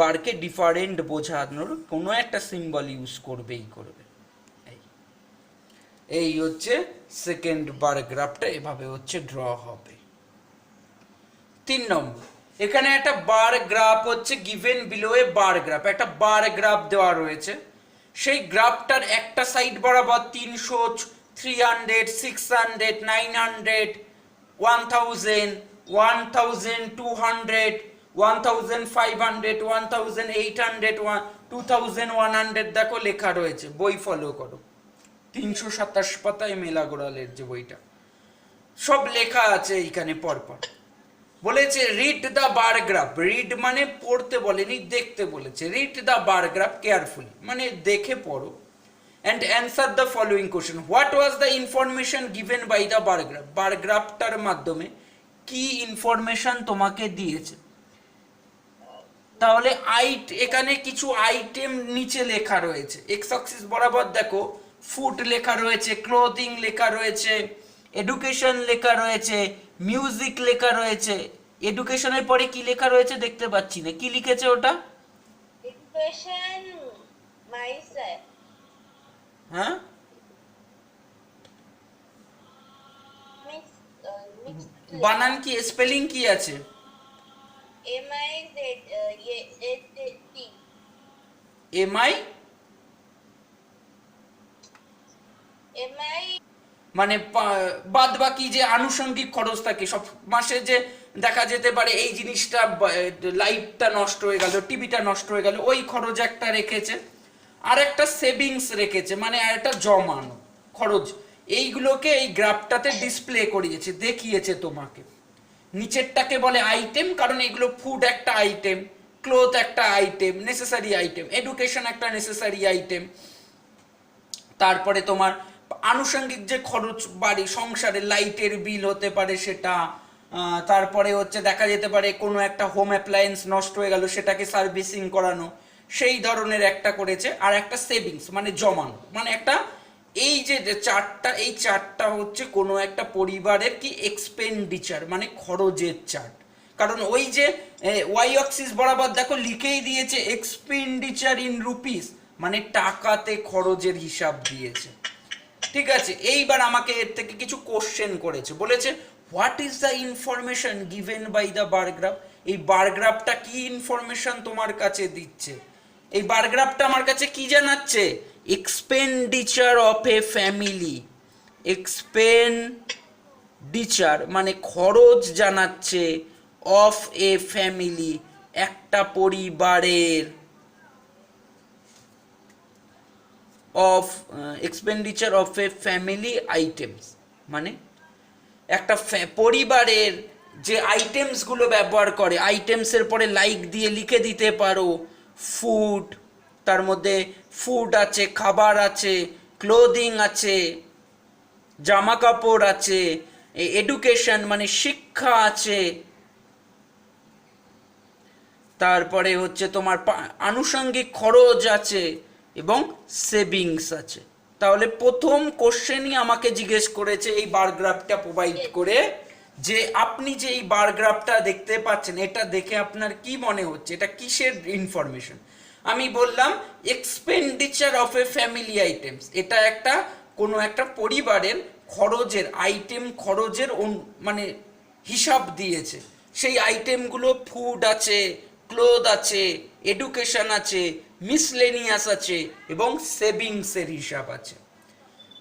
বারকে ডিফারেন্ট বোঝানোর কোনো একটা সিম্বল ইউজ করবেই করবে। এই হচ্ছে সেকেন্ড বার গ্রাফটা, এভাবে হচ্ছে ড্র হবে। 3 নম্বর, এখানে একটা বার গ্রাফ হচ্ছে গিভেন বিলো এ বার গ্রাফ, একটা বার গ্রাফ দেওয়া রয়েছে। সেই গ্রাফটার একটা সাইড বরাবর 300, 300, 600, 900, 1000, 1200, 1500, 1800, 2100 দেখো লেখা রয়েছে, বই ফলো করো। 327 পাতায় মেলা গোড়ালের যে বইটা, সব লেখা আছে এইখানে পরপর। বলেছে read the bar graph, read মানে পড়তে বলেনি, দেখতে বলেছে। Read the bar graph carefully, মানে দেখে পড়ো। And answer the following question, what was the information given by the bar graph. Bar গ্রাফটার মাধ্যমে কি ইনফরমেশন তোমাকে দিয়েছে? তাহলে এখানে কিছু আইটেম নিচে লেখা রয়েছে, এক্স অ্যাক্সিস বরাবর দেখো ফুড লেখা রয়েছে, ক্লোদিং লেখা রয়েছে, এডুকেশন লেখা রয়েছে, মিউজিক লেখা রয়েছে। এডুকেশনের পরে কি লেখা রয়েছে দেখতে পাচ্ছি না, কি লিখেছে ওটা? Education, myself. হ্যাঁ, Mixed বানান কি, স্পেলিং কি আছে? MIZT. এমআই MI মানে বাদ বাকি যে আনুষঙ্গিক খরচ থাকে সব মাসে, যে দেখা যেতে পারে এই জিনিসটা, লাইটটা নষ্ট হয়ে গেল, টিভিটা নষ্ট হয়ে গেল, ওই খরচ একটা রেখেছে, আর একটা সেভিংস রেখেছে, মানে আর একটা জমানো খরচ। এইগুলোকে এই গ্রাফটাতে ডিসপ্লে করিয়েছে, দেখিয়েছে তোমাকে। নিচেরটাকে বলে আইটেম, কারণ এগুলো ফুড একটা আইটেম, ক্লোথ একটা আইটেম, নেসেসারি আইটেম, এডুকেশন একটা নেসেসারি আইটেম। তারপরে তোমার আনুষঙ্গিক যে খরচ বাড়ি সংসারে, লাইটের বিল হতে পারে সেটা, তারপরে হচ্ছে দেখা যেতে পারে কোনো একটা হোম অ্যাপ্লায়েন্স নষ্ট হয়ে গেল, সেটাকে সার্ভিসিং করানো, সেই ধরনের একটা করেছে। আর একটা সেভিংস মানে জমানো, মানে একটা এই যে চার্টটা, এই চার্টটা হচ্ছে কোনো একটা পরিবারের কি এক্সপেন্ডিচার মানে খরচের চার্ট। কারণ ওই যে ওয়াই অ্যাক্সিস বরাবর দেখো লিখেই দিয়েছে এক্সপেন্ডিচার ইন রুপিস, মানে টাকাতে খরচের হিসাব দিয়েছে। ঠিক আছে, এইবার আমাকে এর থেকে কিছু কোশ্চেন করেছে, বলেছে what is the information given by the bar graph. এই বার গ্রাফটা কি ইনফরমেশন তোমার কাছে দিচ্ছে? এই বার গ্রাফটা আমার কাছে কি জানাচ্ছে? Expenditure of A family, expenditure মানে খরচ জানাচ্ছে, অফ এ ফ্যামিলি একটা পরিবারের, of expenditure of A family items, মানে একটা পরিবারের যে আইটেমসগুলো ব্যবহার করে, আইটেমসের পরে লাইক দিয়ে লিখে দিতে পারো ফুড, তার মধ্যে ফুড আছে, খাবার আছে, ক্লোদিং আছে, জামা কাপড় আছে, এডুকেশন মানে শিক্ষা আছে, তারপরে হচ্ছে তোমার আনুষঙ্গিক খরচ আছে এবং সেভিংস আছে। তাহলে প্রথম কোশ্চেনই আমাকে জিজ্ঞেস করেছে এই বার গ্রাফটা প্রোভাইড করে, যে আপনি যে এই বার গ্রাফটা দেখতে পাচ্ছেন, এটা দেখে আপনার কি মনে হচ্ছে, এটা কিসের ইনফরমেশন? আমি বললাম expenditure of A family items, এটা একটা কোনো একটা পরিবারের খরচের আইটেম, খরচের মানে হিসাব দিয়েছে। সেই আইটেমগুলো ফুড আছে, ক্লোথ আছে, এডুকেশন আছে, মিসলেনিয়াস আছে এবং সেভিংসের হিসাব আছে।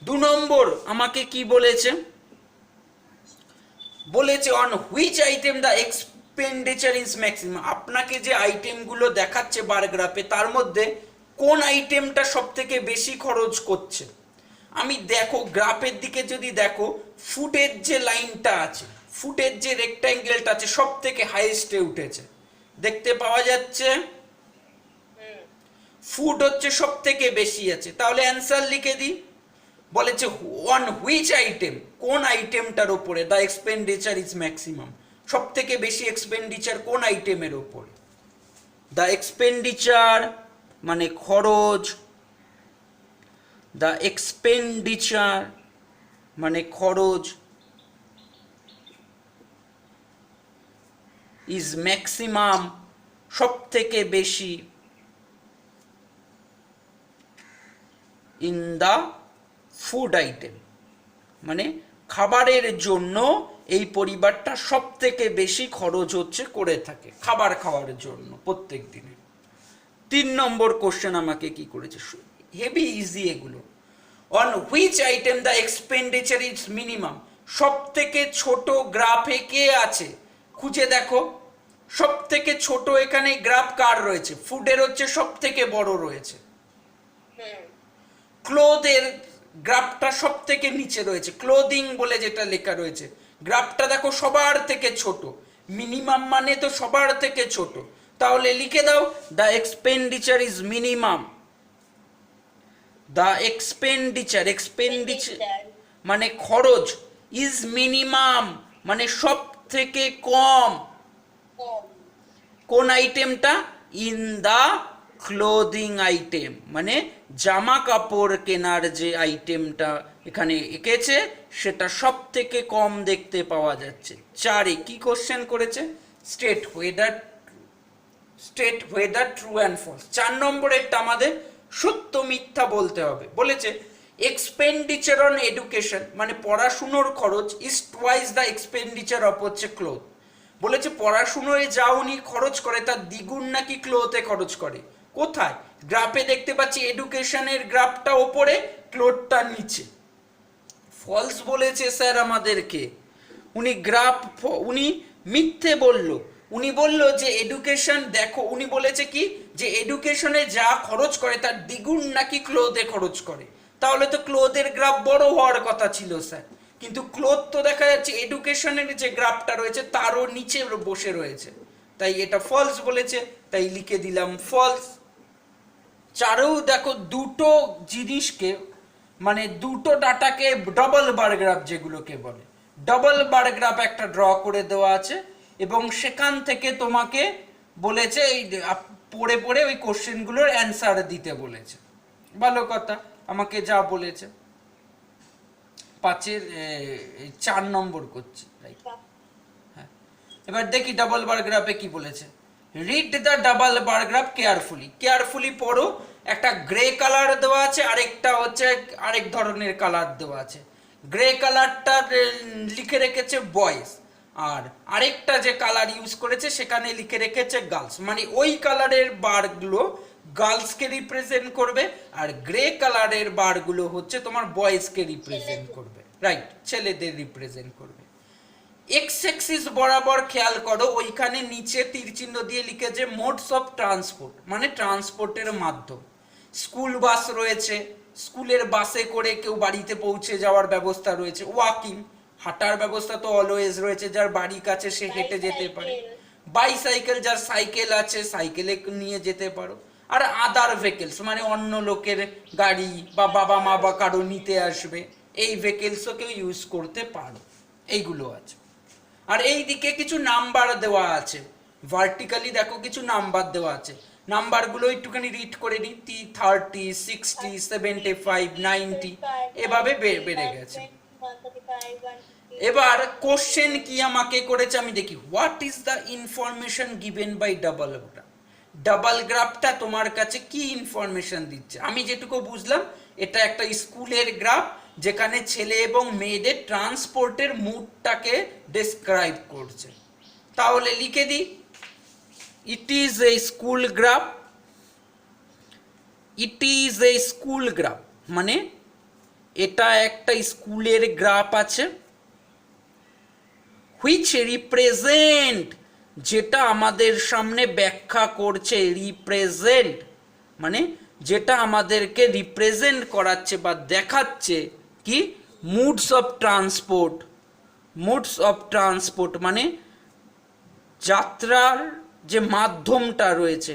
2 নম্বর আমাকে কি বলেছে? বলেছে on which item the expenditure is maximum. আপনাকে যে আইটেমগুলো দেখাচ্ছে বার গ্রাফে, তার মধ্যে কোন আইটেমটা সব থেকে বেশি খরচ করছে। আমি দেখো গ্রাফের দিকে যদি দেখো, ফুডের যে লাইনটা আছে, ফুডের যে রেক্ট্যাঙ্গেলটা আছে, সব থেকে হাইয়েস্টে উঠেছে, দেখতে পাওয়া যাচ্ছে। ফুড হচ্ছে সব থেকে বেশি আছে, তাহলে অ্যান্সার লিখে দিই। বলেছে অন হুইচ আইটেম, কোন আইটেমটার উপরে দ্য এক্সপেন্ডিচার ইজ ম্যাক্সিমাম, সব থেকে বেশি এক্সপেন্ডিচার কোন আইটেমের উপরে। দ্য এক্সপেন্ডিচার মানে খরচ, দ্য এক্সপেন্ডিচার মানে খরচ, ইজ ম্যাক্সিমাম সব থেকে বেশি, ইন দ্য ফুড আইটেম মানে খাবারের জন্য এই পরিবারটা সব থেকে বেশি খরচ হচ্ছে করে থাকে খাবার খাওয়ার জন্য প্রত্যেক দিনে। 3 নম্বর কোশ্চেন আমাকে কি করেছে, হেভি ইজি এগুলো। On which item the expenditure is minimum, সব থেকে ছোট গ্রাফে কে আছে খুঁজে দেখো। সব থেকে ছোট এখানে গ্রাফ কার রয়েছে? ফুডের হচ্ছে সব থেকে বড় রয়েছে। ক্লোথের গ্রাফটা সব থেকে নিচে রয়েছে, ক্লোদিং বলে যেটা লেখা রয়েছে, গ্রাফটা দেখো সবার থেকে ছোট। মিনিমাম মানে তো সবার থেকে ছোট, তাহলে লিখে দাও the expenditure is minimum. The expenditure, expenditure মানে খরচ, ইজ মিনিমাম মানে সব থেকে কম। কোন আইটেমটা? ইন দ্য ক্লোদিং আইটেম, মানে জামা কাপড় কেনার যে আইটেমটা এখানে এঁকেছে সেটা সব থেকে কম দেখতে পাওয়া যাচ্ছে। 4 কি কোশ্চেন করেছে? State whether true and false. 4 নম্বরেরটা আমাদের সত্য মিথ্যা বলতে হবে। বলেছে এক্সপেন্ডিচার অন এডুকেশন, মানে পড়াশুনোর খরচ is twice the expenditure of হচ্ছে ক্লোথ। বলেছে পড়াশুনোয় যা উনি খরচ করে তার দ্বিগুণ নাকি ক্লোথে খরচ করে। কোথায়? গ্রাফে দেখতে পাচ্ছি এডুকেশনের গ্রাফটা ওপরে, ক্লোথটা নিচে। ফলস বলেছে স্যার আমাদেরকে, উনি মিথ্যে বলল। উনি বলল যে এডুকেশন, দেখো উনি বলেছে কি যে এডুকেশনে যা খরচ করে তার দ্বিগুণ নাকি ক্লোথে খরচ করে। তাহলে তো ক্লোথের গ্রাফ বড় হওয়ার কথা ছিল স্যার, কিন্তু ক্লোথ তো দেখা যাচ্ছে এডুকেশনের যে গ্রাফটা রয়েছে তারও নিচে বসে রয়েছে, তাই এটা ফলস বলেছে, তাই লিখে দিলাম ফলস। 4 দেখো দুটো জিনিসকে, মানে দুটো ডাটাকে ডবল বার গ্রাফ যেগুলোকে বলে, ডবল বার গ্রাফ একটা ড্র করে দেওয়া আছে এবং সেখান থেকে তোমাকে বলেছে এই পড়ে পড়ে ওই কোশ্চেনগুলোর অ্যান্সার দিতে বলেছে। ভালো কথা, আমাকে যা বলেছে 5-এর 4 নম্বর করছি, রাইট। হ্যাঁ, এবার দেখি ডাবল বার গ্রাফে কি বলেছে। Read the double bar graph carefully পড়ো। একটা গ্রে কালার দেওয়া আছে, আরেকটা হচ্ছে আরেক ধরনের কালার দেওয়া আছে। গ্রে কালারটা লিখে রেখেছে বয়েজ, আর আরেকটা যে কালার ইউজ করেছে সেখানে লিখে রেখেছে গার্লস, মানে ওই কালারের বারগুলো গার্লসকে রিপ্রেজেন্ট করবে আর গ্রে কালারের বারগুলো হচ্ছে তোমার বয়েজকে রিপ্রেজেন্ট করবে, রাইট, ছেলেদের রিপ্রেজেন্ট করবে। এক্স অ্যাক্সিস বরাবর খেয়াল করো, ওইখানে নিচে তীর চিহ্ন দিয়ে লিখেছে মোডস অফ ট্রান্সপোর্ট, মানে ট্রান্সপোর্টের মাধ্যম। স্কুল বাস রয়েছে, স্কুলের বাসে করে কেউ বাড়িতে পৌঁছে যাওয়ার ব্যবস্থা রয়েছে। ওয়াকিং, হাঁটার ব্যবস্থা তো অলওয়েজ রয়েছে, যার বাড়ির কাছে সে হেঁটে যেতে পারে। বাইসাইকেল, যার সাইকেল আছে সাইকেলে নিয়ে যেতে পারো। আর আদার ভেহিকলস, মানে অন্য লোকের গাড়ি বা বাবা মা বা কারো নিতে আসবে, এই ভেহিকলসও কেউ ইউজ করতে পারো, এইগুলো আছে। আর এই দিকে কিছু নাম্বার দেওয়া আছে, ভার্টিক্যালি দেখো কিছু নাম্বার দেওয়া আছে, নাম্বারগুলো একটুখানি রিড করে নিই। 30, 60, 75, 90 এভাবে বেড়ে গেছে। এবার কোশ্চেন কি আমাকে করেছে আমি দেখি। What is the information given by double graph? Double গ্রাফটা তোমার কাছে কি ইনফরমেশন দিচ্ছে? আমি যেটুকু বুঝলাম এটা একটা স্কুলের গ্রাফ, যেখানে ছেলে এবং মেয়েদের ট্রান্সপোর্টের মুডটাকে ডেসক্রাইব করছে। তাহলে লিখে দিই, it is a school graph. It is a school graph মানে এটা একটা স্কুলের গ্রাফ আছে। হুইচ রিপ্রেজেন্ট, যেটা আমাদের সামনে ব্যাখ্যা করছে, রিপ্রেজেন্ট মানে যেটা আমাদেরকে রিপ্রেজেন্ট করাচ্ছে বা দেখাচ্ছে কি, moods of transport. Moods of transport মানে যাত্রার যে মাধ্যমটা রয়েছে,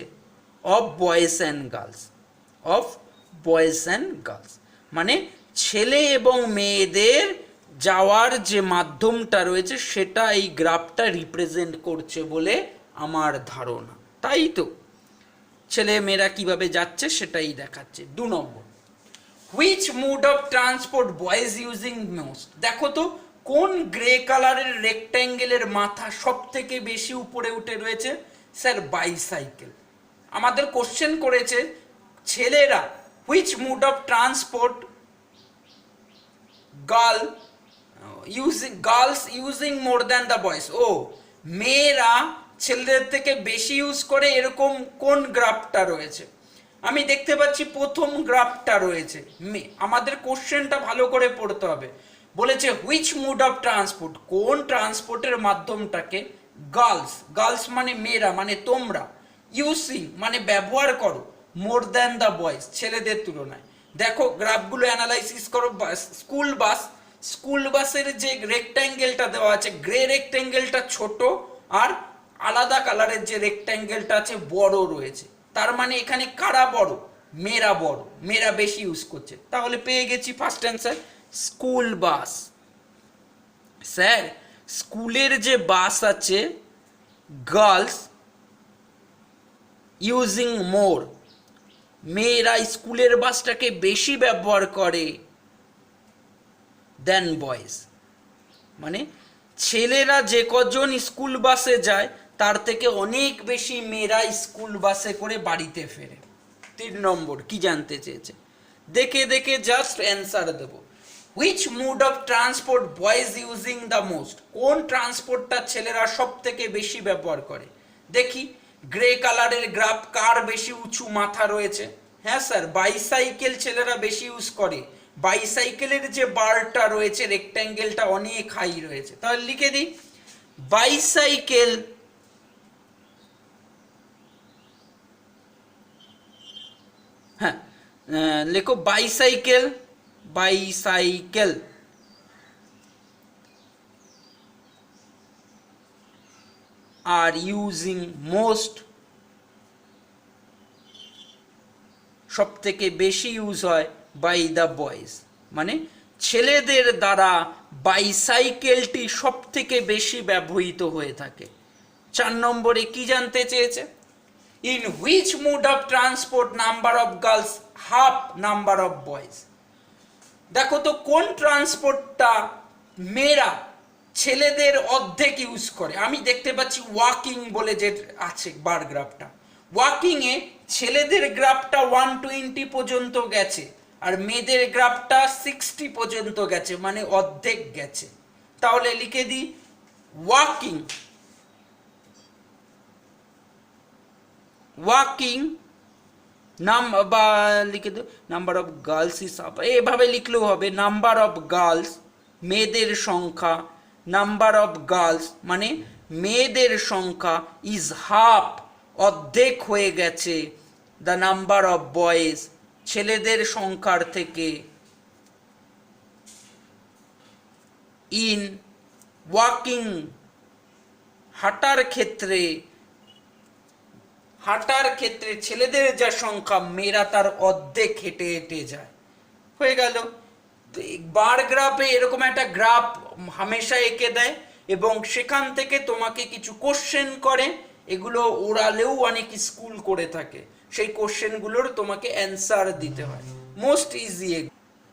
of boys and girls, of boys and girls মানে ছেলে এবং মেয়েদের যাওয়ার যে মাধ্যমটা রয়েছে সেটা এই গ্রাফটা রিপ্রেজেন্ট করছে বলে আমার ধারণা, তাই তো? ছেলে মেয়েরা কিভাবে যাচ্ছে সেটাই দেখাচ্ছে। 2 নম্বর, which mode of transport boys using most? দেখো তো কোন গ্রে কালারের রেক্ট্যাঙ্গেলের মাথা সব থেকে বেশি উপরে উঠে রয়েছে? Sir bicycle. আমাদের কোশ্চেন করেছে ছেলেরা which mode of transport girls using more than the boys. ও, মেয়েরা ছেলেদের থেকে বেশি ইউজ করে এরকম কোন গ্রাফটা রয়েছে? আমি দেখতে পাচ্ছি প্রথম গ্রাফটা রয়েছে। আমাদের কোশ্চেনটা ভালো করে পড়তে হবে। বলেছে হুইচ মুড অফ ট্রান্সপোর্ট, কোন ট্রান্সপোর্টের মাধ্যমটাকে গার্লস মানে মেয়েরা, মানে তোমরা, ইউজিং মানে ব্যবহার করো, মোর দ্যান দ্য বয়েজ ছেলেদের তুলনায়। দেখো গ্রাফগুলো অ্যানালাইসিস করো। স্কুল বাসের যে রেক্ট্যাঙ্গেলটা দেওয়া আছে, গ্রে রেক্ট্যাঙ্গেলটা ছোট আর আলাদা কালারের যে রেক্ট্যাঙ্গেলটা আছে বড় রয়েছে। তার মানে এখানে কারা বড়? মেয়েরা বড়, মেয়েরা বেশি ইউজ করছে। তাহলে পেয়ে গেছি first answer, school bus. Sir স্কুলের যে বাস আছে গার্লস ইউজিং মোর, মেয়েরা স্কুলের বাসটাকে বেশি ব্যবহার করে দেন বয়েজ, মানে ছেলেরা যে কজন স্কুল বাসে যায় তার থেকে অনেক বেশি মেয়েরা স্কুল বাসে করে বাড়িতে ফেরে। 3 নম্বর কি জানতে চেয়েছে, দেখে দেখে জাস্ট অ্যান্সার দেব। Which mode of transport boys using the most, কোন ট্রান্সপোর্টটা ছেলেরা সব থেকে বেশি ব্যবহার করে। দেখি গ্রে কালারের গ্রাফ, কার বেশি উঁচু মাথা রয়েছে? হ্যাঁ স্যার, বাইসাইকেল ছেলেরা বেশি ইউজ করে। বাইসাইকেলের যে বারটা রয়েছে রেক্ট্যাঙ্গেলটা অনেক হাই রয়েছে, তাহলে লিখে দিই বাইসাইকেল হ্যাঁ লেখো bicycle, bicycle are using most, সব থেকে বেশি ইউজ হয় বাই দ্য বয়েজ, মানে ছেলেদের দ্বারা বাইসাইকেলটি সব থেকে বেশি ব্যবহৃত হয়ে থাকে। 4 নম্বরে কি জানতে চেয়েছে, in which mode of transport number of girls half number of boys. দেখো তো কোন ট্রান্সপোর্টটা মেয়েরা ছেলেদের অর্ধেক ইউজ করে। আমি দেখতে পাচ্ছি ওয়াকিং বলে যে আছে বার গ্রাফটা, ওয়াকিং এ ছেলেদের গ্রাফটা 120 পর্যন্ত গেছে আর মেয়েদের গ্রাফটা 60 পর্যন্ত গেছে, মানে অর্ধেক গেছে। তাহলে লিখে দিই ওয়াকিং, ওয়াকিং বা লিখে দো number of girls is half, এভাবে লিখলেও হবে। নাম্বার অফ গার্লস মেয়েদের সংখ্যা, নাম্বার অফ গার্লস মানে মেয়েদের সংখ্যা ইজ হাফ অর্ধেক হয়ে গেছে দ্য নাম্বার অফ বয়েজ ছেলেদের সংখ্যার থেকে ইন ওয়াকিং হাঁটার ক্ষেত্রে, হাঁটার ক্ষেত্রে ছেলেদের যা সংখ্যা মেয়েরা তার অর্ধেক হেঁটে হেঁটে যায়। হয়ে গেল। বার গ্রাফে এরকম একটা গ্রাফ হামেশা এঁকে দেয় এবং সেখান থেকে তোমাকে কিছু কোশ্চেন করে, এগুলো ওরালেও অনেক স্কুল করে থাকে, সেই কোশ্চেনগুলোর তোমাকে অ্যান্সার দিতে হয়। Most easy.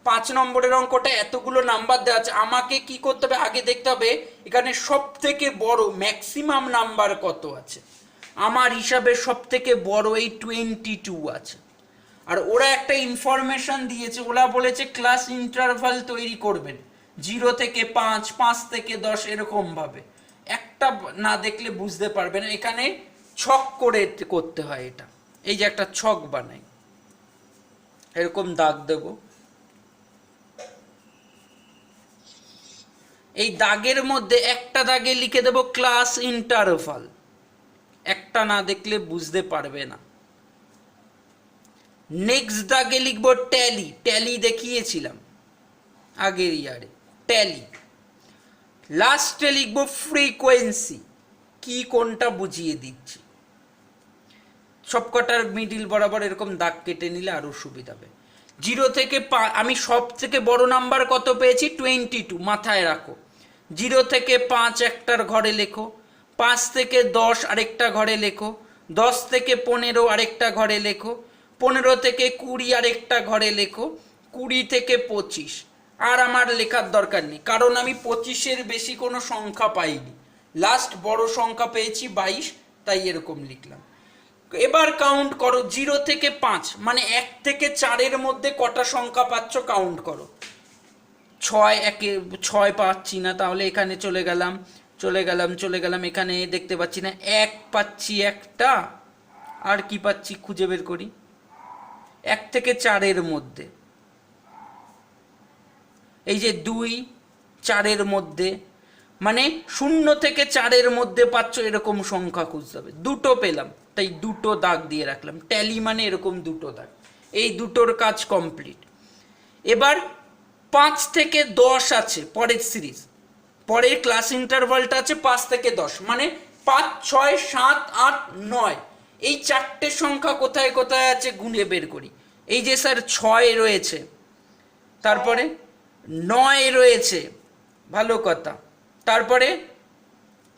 5 নম্বরের অঙ্কটা এতগুলো নাম্বার দেওয়া আছে, আমাকে কি করতে হবে আগে দেখতে হবে এখানে সব থেকে বড় ম্যাক্সিমাম নাম্বার কত আছে। আমার হিসাবে সব থেকে বড় এই 22 আছে। আর ওরা একটা ইনফরমেশন দিয়েছে, ওরা বলেছে ক্লাস ইন্টারভাল তৈরি করবেন 0 থেকে 5, 5 থেকে 10 এরকম ভাবে। একটা না দেখলে বুঝতে পারবে না, এখানে ছক করে করতে হয় এটা। এই যে একটা ছক বানাই, এরকম দাগ দেব, এই দাগের মধ্যে একটা দাগে লিখে দেব ক্লাস ইন্টারভাল, একটা না দেখলে বুঝতে পারবে না। নেক্সট দাগে লিখব ট্যালি, ট্যালি দেখিয়েছিলাম আগের ইয়ারে, ট্যালি। লাস্টে লিখব ফ্রিকোয়েন্সি, কি কোনটা বুঝিয়ে দিচ্ছি। সবকটার মিডিল বরাবর এরকম দাগ কেটে নিলে আরো সুবিধা হবে। 0 থেকে 5, আমি সব থেকে বড় নাম্বার কত পেয়েছি 22, মাথায় রাখো। 0 থেকে 5 একটার ঘরে লেখো, 5 থেকে 10 আরেকটা ঘরে লেখো, 10 থেকে 15 আরেকটা ঘরে লেখো, 15 থেকে 20 আরেকটা ঘরে লেখো, 20 থেকে 25। আর আমার লেখার দরকার নেই, কারণ আমি 25-এর বেশি কোনো সংখ্যা পাইনি, লাস্ট বড় সংখ্যা পেয়েছি 22, তাই এরকম লিখলাম। এবার কাউন্ট করো 0 থেকে 5, মানে 1 থেকে 4-এর মধ্যে কটা সংখ্যা পাচ্ছ কাউন্ট করো। 6 পাচ্ছি না, তাহলে এখানে চলে গেলাম, এখানে দেখতে পাচ্ছি না, 1 পাচ্ছি একটা, আর কি পাচ্ছি খুঁজে বের করি। 1 থেকে 4-এর মধ্যে এই যে 2, 4-এর মধ্যে, মানে 0 থেকে 4-এর মধ্যে পাচ্ছ এরকম সংখ্যা খুঁজতে হবে। 2টো পেলাম, তাই 2টো দাগ দিয়ে রাখলাম। ট্যালি মানে এরকম 2টো দাগ, এই 2টোর কাজ কমপ্লিট। এবার 5 থেকে 10 আছে পরের সিরিজ, পরের ক্লাস ইন্টারভালটা আছে 5 থেকে 10, মানে 5, 6, 7, 8, 9, এই 4টে সংখ্যা কোথায় কোথায় আছে গুনে বের করি। এই যে স্যার 6 রয়েছে, তারপরে 9 রয়েছে, ভালো কথা, তারপরে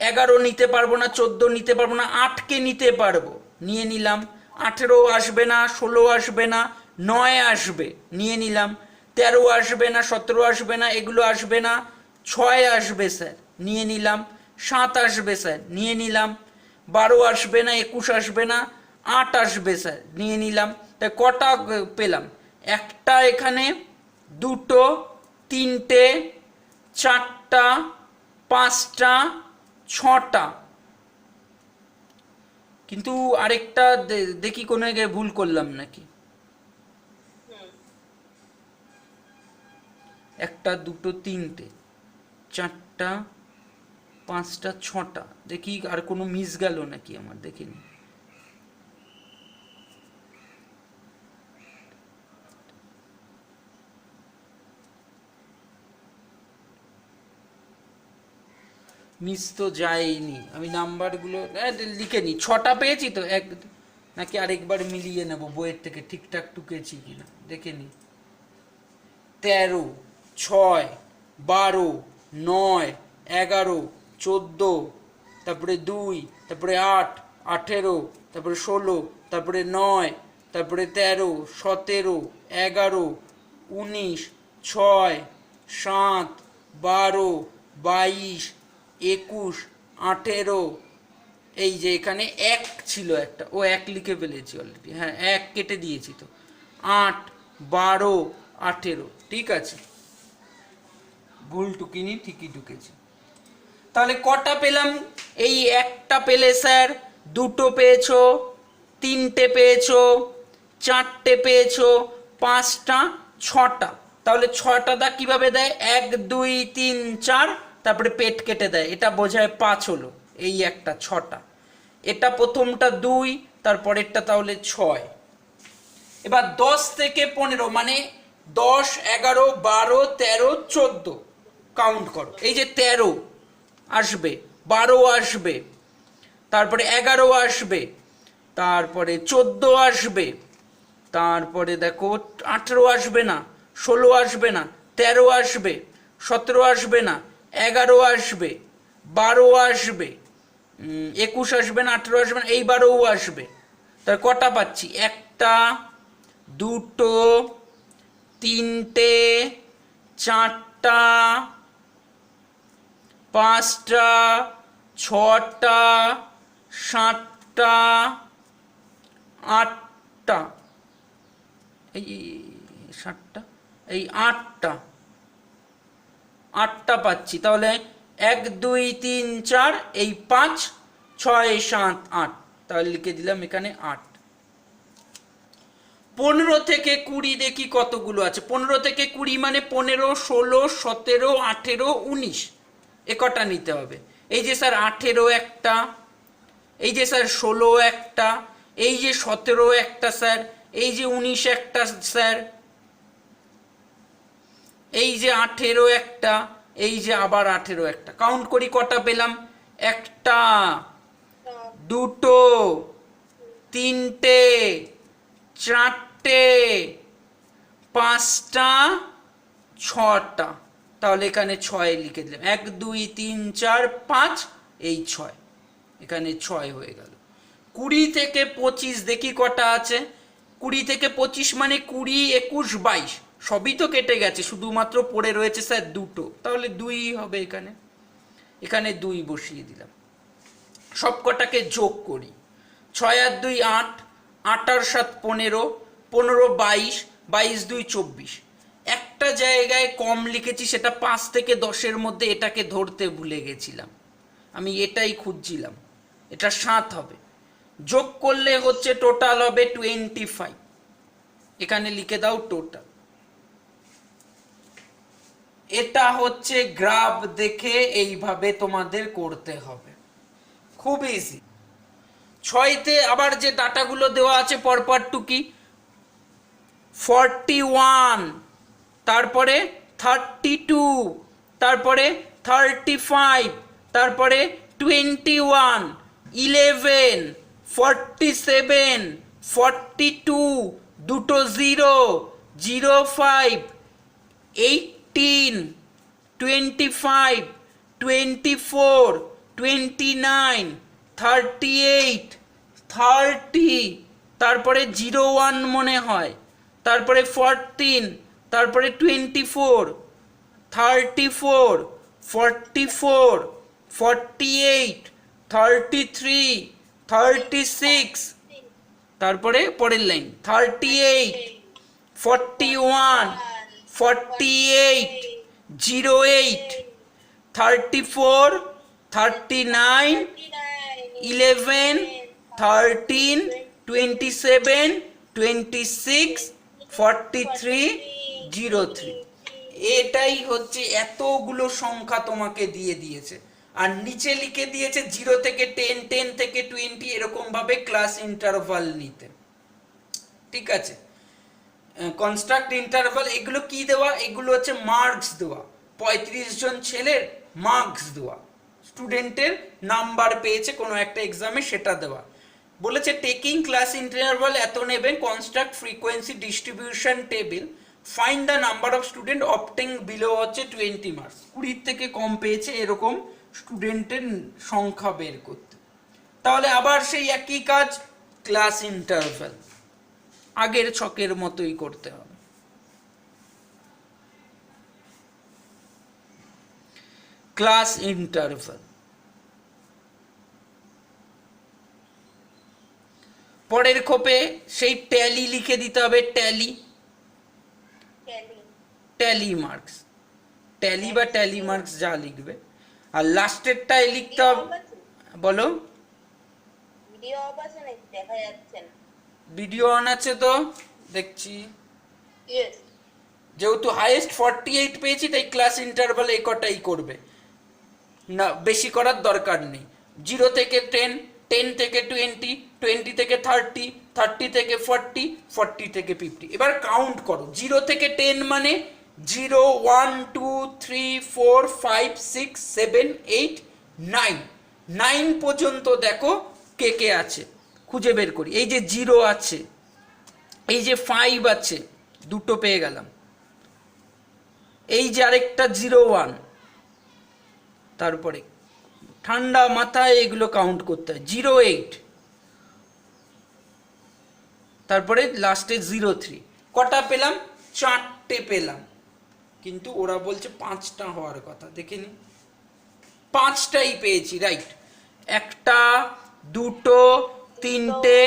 11 নিতে পারবো না, 14 নিতে পারবো না, 8কে নিতে পারবো, নিয়ে নিলাম। 18 আসবে না, 16 আসবে না, 9 আসবে, নিয়ে নিলাম। 13 আসবে না, 17 আসবে না, এগুলো আসবে না। 6 আসবে স্যার, নিয়ে নিলাম। 7 আসবে স্যার, নিয়ে নিলাম। 12 আসবে না, 21 আসবে না, 8 আসবে স্যার, নিয়ে নিলাম। তাই কটা পেলাম? একটা এখানে, দুটো, তিনটে, চারটা, পাঁচটা, ছটা। কিন্তু আরেকটা দেখি কোনো জায়গায় ভুল করলাম নাকি। একটা, দুটো, তিনটে, চারটা, পাঁচটা, ছটা, দেখি আর কোনো মিস গেল নাকি আমার, দেখিনি। মিস তো যায়নি, আমি নাম্বারগুলো লিখে নিই। 6টা পেয়েছি তো, এক নাকি আরেকবার মিলিয়ে নেব বইয়ের থেকে ঠিকঠাক টুকেছি কিনা দেখে নিই। 13, 6, 12, 9, 11, 14, তারপরে 2, তারপরে 8, 18, তারপরে 16, তারপরে 9, তারপরে 13, 17, 11, 19, 6, 7, 12, 22, 21, 18। এই যে এখানে 1 ছিল একটা, ও 1 লিখে ফেলেছি অলরেডি, হ্যাঁ 1 কেটে দিয়েছি তো। 8, 12, 18, ঠিক আছে, ভুল টুকিনি, ঠিকই ঢুকেছি। তাহলে কটা পেলাম? এই একটা পেলে স্যার, দুটো পেয়েছো, তিনটে পেয়েছো, চারটে পেয়েছো, পাঁচটা, ছটা। তাহলে 6টা দা কিভাবে দেয়? 1, 2, 3, 4, তারপরে পেট কেটে দেয়, এটা বোঝায় 5 হলো। এই একটা 6টা, এটা প্রথমটা 2, তারপরেরটা তাহলে 6। এবার 10 থেকে 15 মানে 10, 11, 12, 13, 14 কাউন্ট করো। এই যে 13 আসবে, 12 আসবে, তারপরে 11 আসবে, তারপরে 14 আসবে, তারপরে দেখো 18 আসবে না, 16 আসবে না, 13 আসবে, 17 আসবে না, 11 আসবে, 12 আসবে, 21 আসবে না, 18 আসবে না, এই 12ও আসবে। তার কটা পাচ্ছি? একটা, দুটো, তিনটে, চারটা, পাঁচটা, ছটা, সাতটা, আটটা, এই 7টা, এই 8টা, 8টা পাচ্ছি। তাহলে 1, 2, 3, 4, এই 5, 6, 7, 8, তাহলে লিখে দিলাম এখানে 8। 15 থেকে 20 দেখি কতগুলো আছে। 15 থেকে 20 মানে 15, 16, 17, 18, 19, এ কটা নিতে হবে। এই যে স্যার 18 একটা, এই যে স্যার 16 একটা, এই যে 17 একটা স্যার, এই যে 19 একটা স্যার, এই যে 18 একটা, এই যে আবার 18 একটা। কাউন্ট করি কটা পেলাম? একটা, দুটো, তিনটে, চারটে, পাঁচটা, ছটা। তাহলে এখানে 6 লিখে দিলাম। 1, 2, 3, 4, 5, এই 6, এখানে 6 হয়ে গেল। 20 থেকে 25 দেখি কটা আছে। 20 থেকে 25 মানে 20, 21, 22 সবই তো কেটে গেছে, শুধুমাত্র পড়ে রয়েছে স্যার দুটো, তাহলে 2 হবে এখানে। এখানে 2 বসিয়ে দিলাম। সব কটাকে যোগ করি। 6 আর 2 8, 8 আর 7 15, 15 22, 22 2 24। একটা জায়গায় কম লিখেছি, সেটা 5 থেকে 10-এর মধ্যে, এটাকে ধরতে ভুলে গেছিলাম, আমি এটাই খুঁজছিলাম। এটা 7 হবে, যোগ করলে হচ্ছে টোটাল হবে 25। এখানে লিখে দাও টোটাল। এটা হচ্ছে গ্রাফ দেখে এইভাবে তোমাদের করতে হবে, খুব ইজি। 6তে আবার যে ডাটাগুলো দেওয়া আছে পরপর টুকি, 41, তারপরে 32, তারপরে 35, তারপরে 21, 11, 47, 42, দুটো 0, 05, 18, 25, 24, 29, 38, 30, তারপরে 01 মনে হয়, তারপরে 14, তারপরে 24, 34, 44, 48, 33, 36, তারপরে পরের লাইন 38, 41, 48, 08, 34, 39, 11, 13, 27, 26, 43, 03। এটাই হচ্ছে, এতগুলো সংখ্যা তোমাকে দিয়ে দিয়েছে। আর নিচে লিখে দিয়েছে 0 থেকে 10, 10 থেকে 20 এরকম ভাবে ক্লাস ইন্টারভাল নিতে। ঠিক আছে, কনস্ট্রাক্ট ইন্টারভাল, এগুলো কি দেওয়া? এগুলো হচ্ছে মার্কস দেওয়া, 35 জন ছেলের মার্কস দেওয়া, স্টুডেন্টের নাম্বার পেয়েছে কোনো একটা এক্সামে সেটা দেওয়া। বলেছে টেকিং ক্লাস ইন্টারভাল এত নেবে, construct frequency distribution table, find the number of student opting below হচ্ছে 20 মার্কস, 20 থেকে কম পেয়েছে এরকম স্টুডেন্টের সংখ্যা বের করতে। তাহলে আবার সেই একই কাজ, ক্লাস ইন্টারভাল আগের ছকের মতোই করতে হবে। ক্লাস ইন্টারভাল, পরের খোপে সেই ট্যালি লিখে দিতে হবে, ট্যালি, ট্যালি মার্কস, ট্যালি বা ট্যালি মার্কস যা লিখবে। আর লাস্টেরটাই লিখতে হবে, বলো। ভিডিও অফ আছে নাকি? দেখা যাচ্ছে না। ভিডিও অন আছে তো, দেখছি। ইয়েস, যেহেতু হাইয়েস্ট 48 পেয়েছি তাই ক্লাস ইন্টারভাল এই কটাই করবে না, বেশি করার দরকার নেই। 0 থেকে 10, 10 থেকে 20, 20 থেকে 30, 30 থেকে 40, 40 থেকে 50। এবার কাউন্ট করো, 0 থেকে 10 মানে 0, 1, 2, 3, 4, 5, 6, 7, 8, 9, 9 পর্যন্ত দেখো কে কে আছে, খুঁজে বের করি। এই যে 0 আছে, এই যে 5 আছে, দুটো পেয়ে গেলাম, এই যে আরেকটা 01, তারপরে ঠান্ডা মাথায় এগুলো কাউন্ট করতে হয়, 08, তারপরে লাস্টে 03। কটা পেলাম? 4টে পেলাম, কিন্তু ওরা বলছে 5টা হওয়ার কথা, দেখে নি, 5টাই পেয়েছি, রাইট। 1টা, 2টো, 3টে,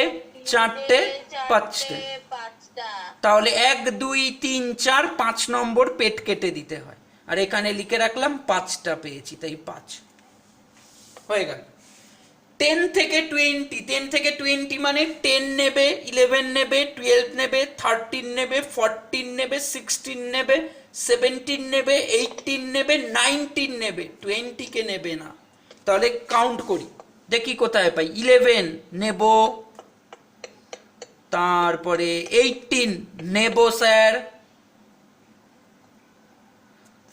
4টে, 5টে। তাহলে 1, 2, 3, 4, 5 নম্বর পেট কেটে দিতে হয়। আর এখানে লিখে রাখলাম 5টা পেয়েছি, তাই 5 হয়ে গেল। 10 থেকে 20, 10 থেকে 20 মানে 10 নেবে, 11 নেবে, 12 নেবে, 13 নেবে, 14 নেবে, 16 নেবে, 17 নেবে, 18 নেবে, 19 নেবে, 20 কে নেবে না। তাহলে কাউন্ট করি, দেখি কোথায় পাই। 11 নেব, তারপরে 18 নেব স্যার,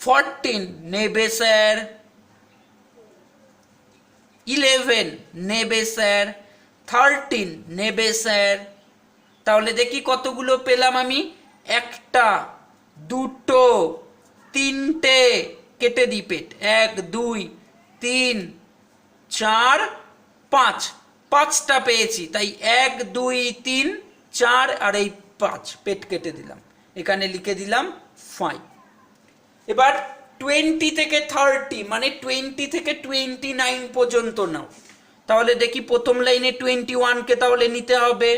14 নেবে স্যার, 11 নেবে স্যার, 13 নেবে স্যার। তাহলে দেখি কতগুলো পেলাম আমি। 1টা, 2টো, 3টে, কেটে দি পেট, 1, 2, 3, 4, 5, 5টা পেয়েছি, তাই 1, 2, 3, 4 আর এই 5 পেট কেটে দিলাম, এখানে লিখে দিলাম 5। এবার 20 থেকে 30 মানে 20 থেকে 29 পর্যন্ত নাও। তাহলে দেখি প্রথম লাইনে 21 কে তাহলে নিতে হবে,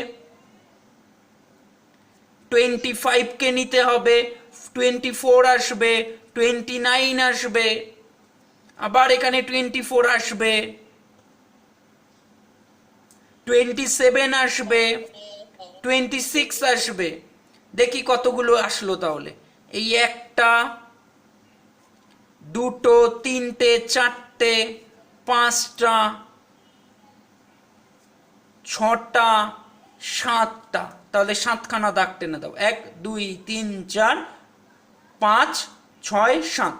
25 কে নিতে হবে, 24 আসবে, 29 আসবে, আবার এখানে 24 আসবে, 27 আসবে, 26 আসবে। দেখি কতগুলো আসলো তাহলে। এই 1টা, 2টো, 3টে, 4টে, 5টা, 6টা, 7টা। তাহলে 7খানা দাগ টেনে দাও, 1, 2, 3, 4, 5, 6, 7,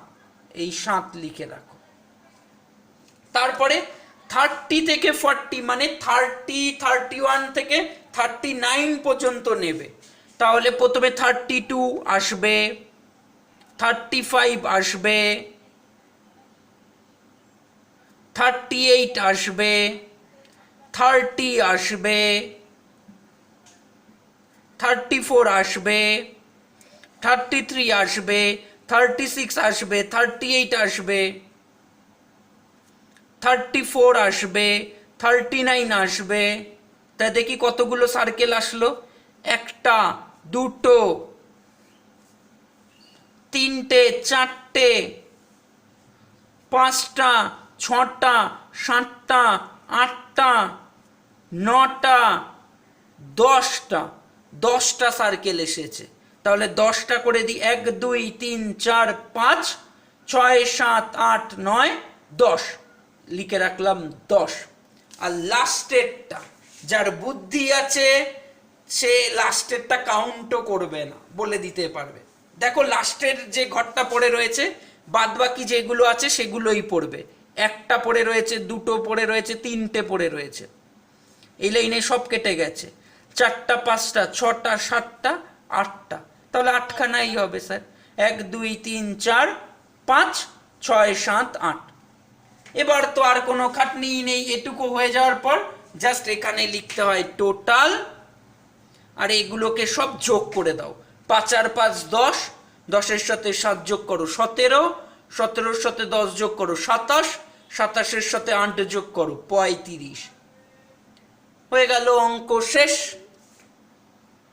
এই 7 লিখে রাখো। তারপরে 30 থেকে 40 মানে 30, 31 থেকে 39 পর্যন্ত নেবে। তাহলে প্রথমে 32 আসবে, 35 আসবে, 38 আসবে, 30 আসবে, 34 আসবে, 33 আসবে, 36 আসবে, 38 আসবে, 34 আসবে, 39 আসবে। তা দেখি কতগুলো সার্কেল আসলো। একটা, দুটো, তিনটে, চারটে, পাঁচটা, ছটা, সাতটা, আটটা, নটা, 10টা, 10টা সার্কেল এসেছে। তাহলে 10টা করে দিই, 1 2 3 4 5 6 7 8 9 10, লিখে রাখলাম 10। আর লাস্টেরটা, যার বুদ্ধি আছে সে লাস্টেরটা কাউন্টও করবে না, বলে দিতে পারবে। দেখো লাস্টের যে ঘরটা পড়ে রয়েছে, বাদ বাকি যেগুলো আছে সেগুলোই পড়বে। একটা পড়ে রয়েছে, দুটো পড়ে রয়েছে, তিনটে পড়ে রয়েছে, এই লাইনে সব কেটে গেছে। 4টা, 5টা, 6টা, 7টা, 8টা, তাহলে 8খানাই হবে স্যার। 1 2 3 4 5 6 7 8। এবার তো আর কোনো খাটনি নেই, এটুকু হয়ে যাওয়ার পর জাস্ট এখানে লিখতে হয় টোটাল, আর এগুলোকে সব যোগ করে দাও। 5 আর 5 10, 10-এর সাথে 7 যোগ করো 17, 17-এর সাথে 10 যোগ করো 27, 27-এর সাথে 8 যোগ করো 35। হয়ে গেল, অঙ্ক শেষ।